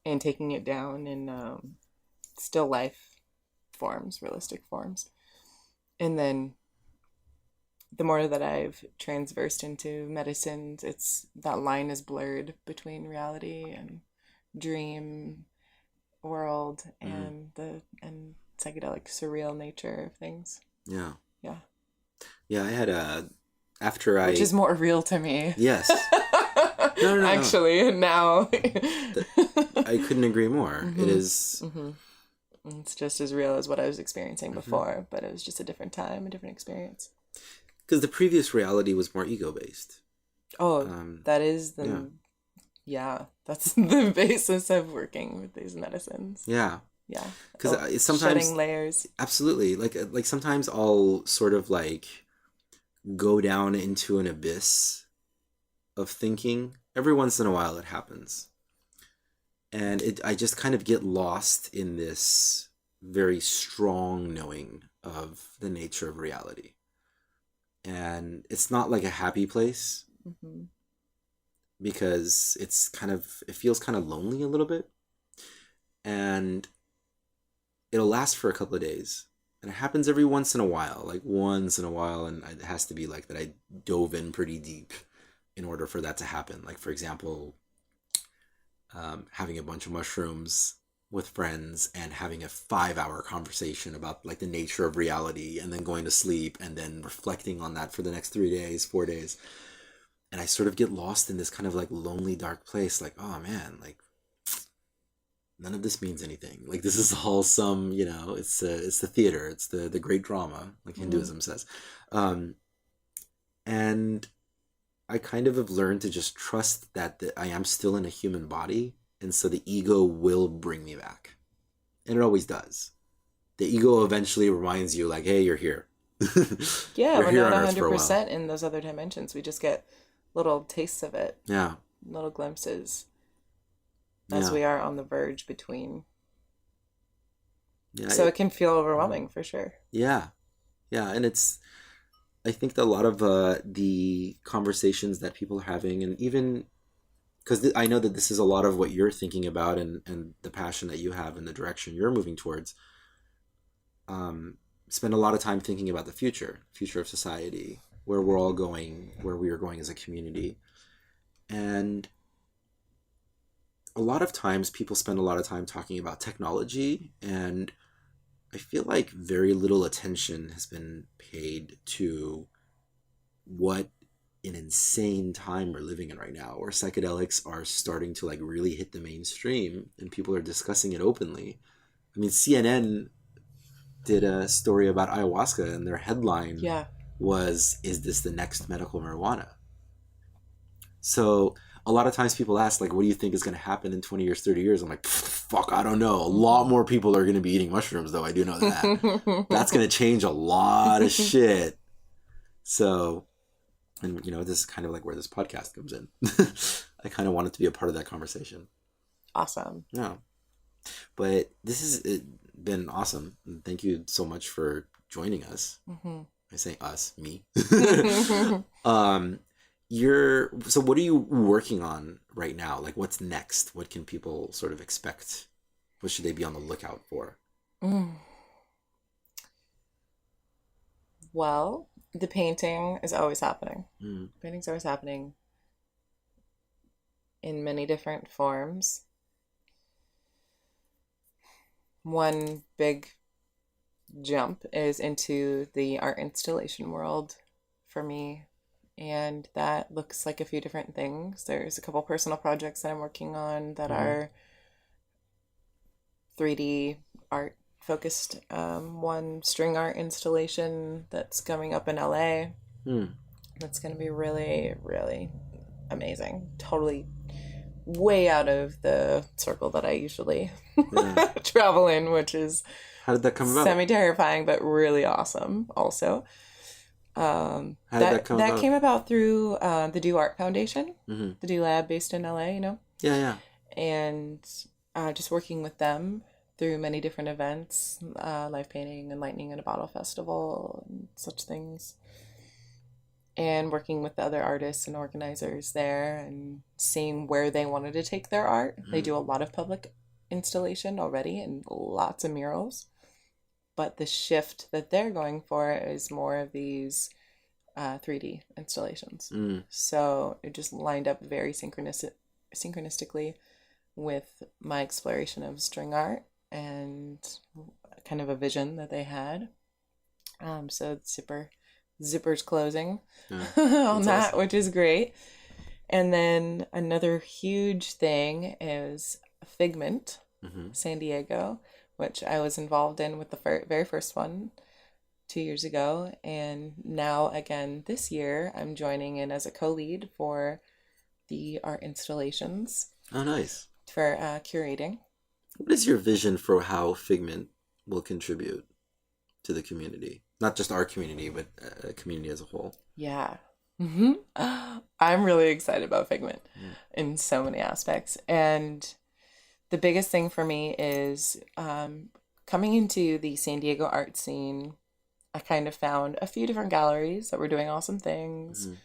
[SPEAKER 4] and taking it down in still life forms, realistic forms. And then the more that I've transversed into medicines, that line is blurred between reality and dream world and psychedelic surreal nature of things.
[SPEAKER 5] Yeah.
[SPEAKER 4] Yeah.
[SPEAKER 5] Yeah, I had
[SPEAKER 4] which is more real to me.
[SPEAKER 5] Yes. No.
[SPEAKER 4] Actually, now.
[SPEAKER 5] I couldn't agree more. It is.
[SPEAKER 4] It's just as real as what I was experiencing before, but it was just a different time, a different experience.
[SPEAKER 5] Because the previous reality was more ego-based.
[SPEAKER 4] Oh, that is that's the basis of working with these medicines.
[SPEAKER 5] Yeah.
[SPEAKER 4] Yeah.
[SPEAKER 5] Because sometimes
[SPEAKER 4] shedding layers.
[SPEAKER 5] Absolutely. Like sometimes I'll sort of like go down into an abyss of thinking. Every once in a while it happens. And I just kind of get lost in this very strong knowing of the nature of reality. And it's not like a happy place because it feels kind of lonely a little bit. And it'll last for a couple of days. And it happens every once in a while, and it has to be like that I dove in pretty deep in order for that to happen. Like, for example, having a bunch of mushrooms with friends and having a 5-hour conversation about like the nature of reality and then going to sleep and then reflecting on that for the next 3 days, 4 days. And I sort of get lost in this kind of like lonely, dark place. Like, oh man, like none of this means anything. Like this is all some, it's the theater. It's the great drama, like Hinduism says. And I kind of have learned to just trust that I am still in a human body. And so the ego will bring me back. And it always does. The ego eventually reminds you like, hey, you're here.
[SPEAKER 4] Yeah, we're not 100% in those other dimensions. We just get little tastes of it.
[SPEAKER 5] Yeah.
[SPEAKER 4] Little glimpses. As we are on the verge between. Yeah, so it can feel overwhelming for sure.
[SPEAKER 5] Yeah. Yeah. And I think that a lot of the conversations that people are having, and even because I know that this is a lot of what you're thinking about and the passion that you have and the direction you're moving towards, spend a lot of time thinking about the future of society, where we're all going, where we are going as a community. And a lot of times people spend a lot of time talking about technology, and I feel like very little attention has been paid to what an insane time we're living in right now, where psychedelics are starting to like really hit the mainstream and people are discussing it openly. I mean, CNN did a story about ayahuasca and their headline was, "Is this the next medical marijuana?" So a lot of times people ask, like, what do you think is going to happen in 20 years, 30 years? I'm like, fuck, I don't know. A lot more people are going to be eating mushrooms, though. I do know that. That's going to change a lot of shit. So, and, this is kind of like where this podcast comes in. I kind of wanted to be a part of that conversation.
[SPEAKER 4] Awesome.
[SPEAKER 5] Yeah. But this has been awesome. And thank you so much for joining us. I say us, me. So what are you working on right now? Like, what's next? What can people sort of expect? What should they be on the lookout for?
[SPEAKER 4] Well, the painting is always happening. Painting's always happening in many different forms. One big jump is into the art installation world for me. And that looks like a few different things. There's a couple personal projects that I'm working on that are 3D art focused. One string art installation that's coming up in LA. That's going to be really, really amazing. Totally way out of the circle that I usually travel in, which is
[SPEAKER 5] How did that come about?
[SPEAKER 4] semi-terrifying, but really awesome also.
[SPEAKER 5] How did that come about?
[SPEAKER 4] That came about through the Do Art Foundation,
[SPEAKER 5] Mm-hmm.
[SPEAKER 4] the Do Lab based in LA,
[SPEAKER 5] Yeah.
[SPEAKER 4] and just working with them through many different events, live painting and lightning in a bottle festival and such things, and working with the other artists and organizers there and seeing where they wanted to take their art. They do a lot of public installation already and lots of murals, but the shift that they're going for is more of these 3D installations. So it just lined up very synchronistically with my exploration of string art and kind of a vision that they had. So zipper's closing on that, awesome. Which is great. And then another huge thing is Figment, San Diego, which I was involved in with the very first one 2 years ago. And now again this year, I'm joining in as a co-lead for the art installations.
[SPEAKER 5] Oh, nice.
[SPEAKER 4] For curating.
[SPEAKER 5] What is your vision for how Figment will contribute to the community? Not just our community, but a community as a whole. Yeah. I'm really excited about Figment in so many aspects. And the biggest thing for me is coming into the San Diego art scene, I kind of found a few different galleries that were doing awesome things, a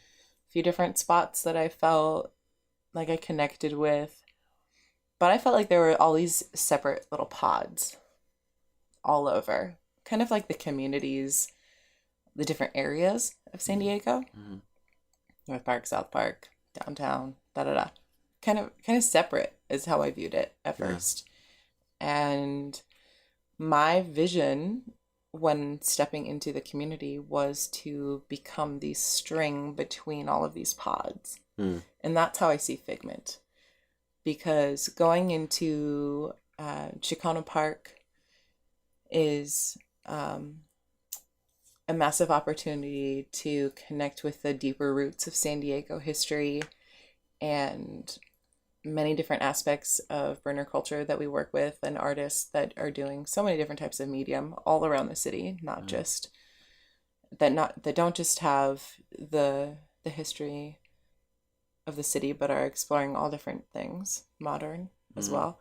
[SPEAKER 5] few different spots that I felt like I connected with. But I felt like there were all these separate little pods all over, kind of like the communities, the different areas of San Diego, North Park, South Park, downtown, da-da-da. Kind of separate is how I viewed it at first. And my vision when stepping into the community was to become the string between all of these pods. And that's how I see Figment. Because going into Chicano Park is a massive opportunity to connect with the deeper roots of San Diego history and many different aspects of burner culture that we work with and artists that are doing so many different types of medium all around the city, not just that don't just have the history of the city, but are exploring all different things, modern as well,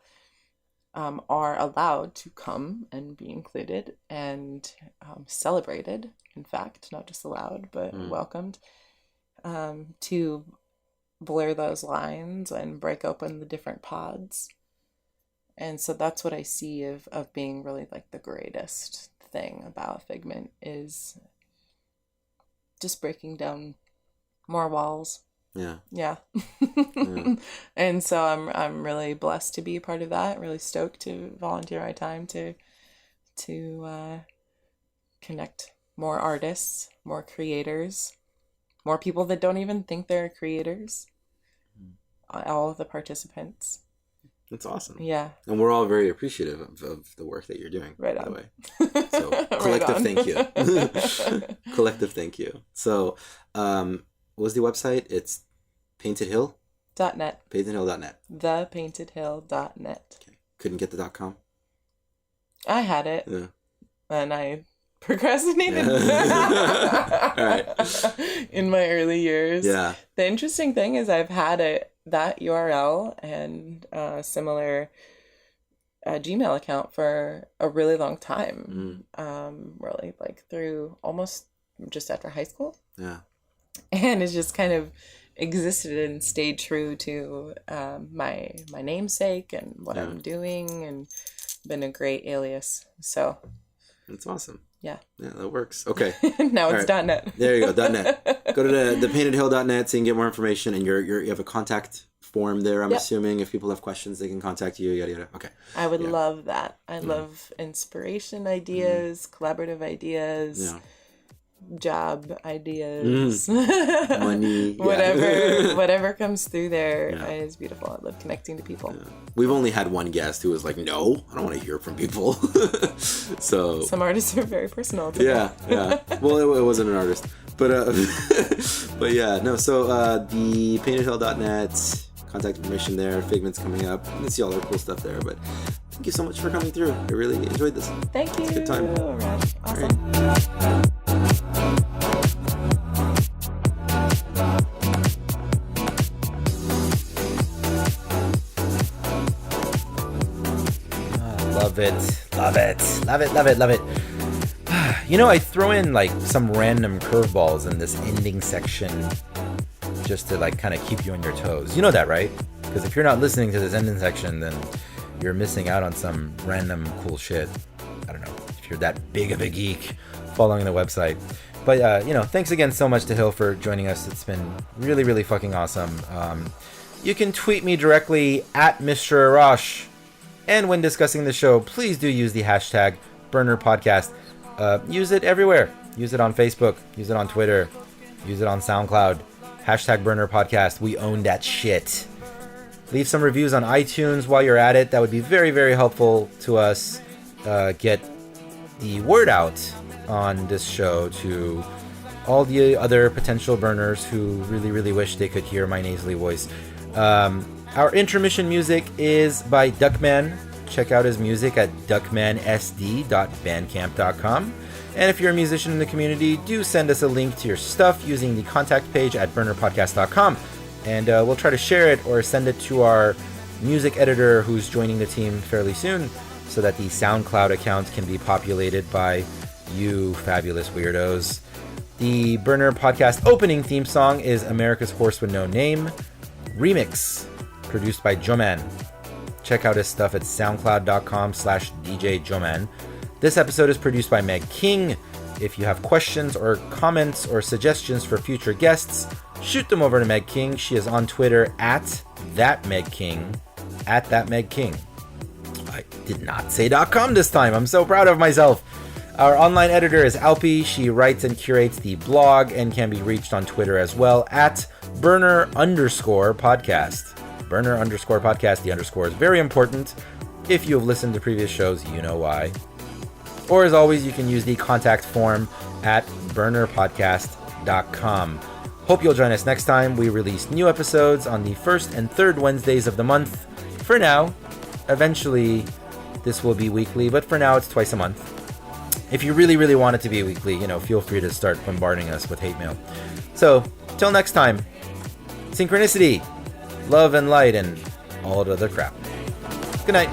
[SPEAKER 5] are allowed to come and be included and celebrated, in fact, not just allowed, but welcomed, to blur those lines and break open the different pods. And so that's what I see of being really like the greatest thing about Figment is just breaking down more walls. Yeah. And so I'm really blessed to be a part of that, really stoked to volunteer my time to connect more artists, more creators, more people that don't even think they're creators, all of the participants. That's awesome.
[SPEAKER 4] Yeah.
[SPEAKER 5] And we're all very appreciative of the work that you're doing,
[SPEAKER 4] right
[SPEAKER 5] by
[SPEAKER 4] on.
[SPEAKER 5] the way. So collective thank you. Collective thank you. So what was the website? It's paintedhill.net. Paintedhill.net.
[SPEAKER 4] Thepaintedhill.net.
[SPEAKER 5] Okay. Couldn't get the .com?
[SPEAKER 4] I had it.
[SPEAKER 5] Yeah.
[SPEAKER 4] And I procrastinated.
[SPEAKER 5] All right.
[SPEAKER 4] In my early years.
[SPEAKER 5] Yeah.
[SPEAKER 4] The interesting thing is I've had that URL and similar Gmail account for a really long time. Really like through almost just after high school.
[SPEAKER 5] Yeah.
[SPEAKER 4] And it's just kind of existed and stayed true to my namesake and what I'm doing, and been a great alias. So
[SPEAKER 5] that's awesome.
[SPEAKER 4] Yeah,
[SPEAKER 5] that works. Okay.
[SPEAKER 4] Now it's
[SPEAKER 5] .net. There you go, .net. Go to the paintedhill.net so you can get more information, and you have a contact form there, I'm
[SPEAKER 4] Yep.
[SPEAKER 5] assuming. If people have questions, they can contact you, yada, yada. Okay.
[SPEAKER 4] I would
[SPEAKER 5] Yeah.
[SPEAKER 4] love that. I love inspiration ideas, collaborative ideas,
[SPEAKER 5] Yeah.
[SPEAKER 4] job ideas,
[SPEAKER 5] Money. Yeah.
[SPEAKER 4] whatever comes through there
[SPEAKER 5] Yeah.
[SPEAKER 4] is beautiful. I love connecting to people.
[SPEAKER 5] We've only had one guest who was like, no, I don't want to hear from people. So,
[SPEAKER 4] Some artists are very personal. To
[SPEAKER 5] yeah. Well, it wasn't an artist. But, but yeah, no, so the paintedhill.net, contact information there, Figment's coming up. You can see all our cool stuff there. But thank you so much for coming through. I really enjoyed this.
[SPEAKER 4] Thank you.
[SPEAKER 5] It's a good time.
[SPEAKER 4] Arash. Awesome.
[SPEAKER 2] Love it. You know, I throw in like some random curveballs in this ending section just to like kind of keep you on your toes. You know that, right? Because if you're not listening to this ending section, then you're missing out on some random cool shit. I don't know if you're that big of a geek following the website. But, you know, thanks again so much to Hill for joining us. It's been really, really fucking awesome. You can tweet me directly at Mr. Arash. And when discussing the show, please do use the hashtag #BurnerPodcast. Use it everywhere. Use it on Facebook. Use it on Twitter. Use it on SoundCloud. Hashtag #BurnerPodcast. We own that shit. Leave some reviews on iTunes while you're at it. That would be very, very helpful to us. Get the word out on this show to all the other potential burners who really, really wish they could hear my nasally voice. Our intermission music is by Duckman. Check out his music at duckmansd.bandcamp.com. And if you're a musician in the community, do send us a link to your stuff using the contact page at burnerpodcast.com. And we'll try to share it or send it to our music editor who's joining the team fairly soon so that the SoundCloud account can be populated by you fabulous weirdos. The Burner Podcast opening theme song is America's Horse with No Name remix, produced by Joman. Check out his stuff at soundcloud.com/DJ Joman. This episode is produced by Meg King. If you have questions or comments or suggestions for future guests, shoot them over to Meg King. She is on Twitter at @ThatMegKing. @ThatMegKing. I did not say .com this time. I'm so proud of myself. Our online editor is Alpi. She writes and curates the blog and can be reached on Twitter as well at @burner_podcast. Burner_podcast. The underscore is very important. If you have listened to previous shows, you know why. Or as always, you can use the contact form at burnerpodcast.com. Hope you'll join us next time. We release new episodes on the first and third Wednesdays of the month. For now, eventually this will be weekly, but for now it's twice a month. If you really, really want it to be weekly, you know, feel free to start bombarding us with hate mail. So, till next time, synchronicity, love and light, and all the other crap. Good night.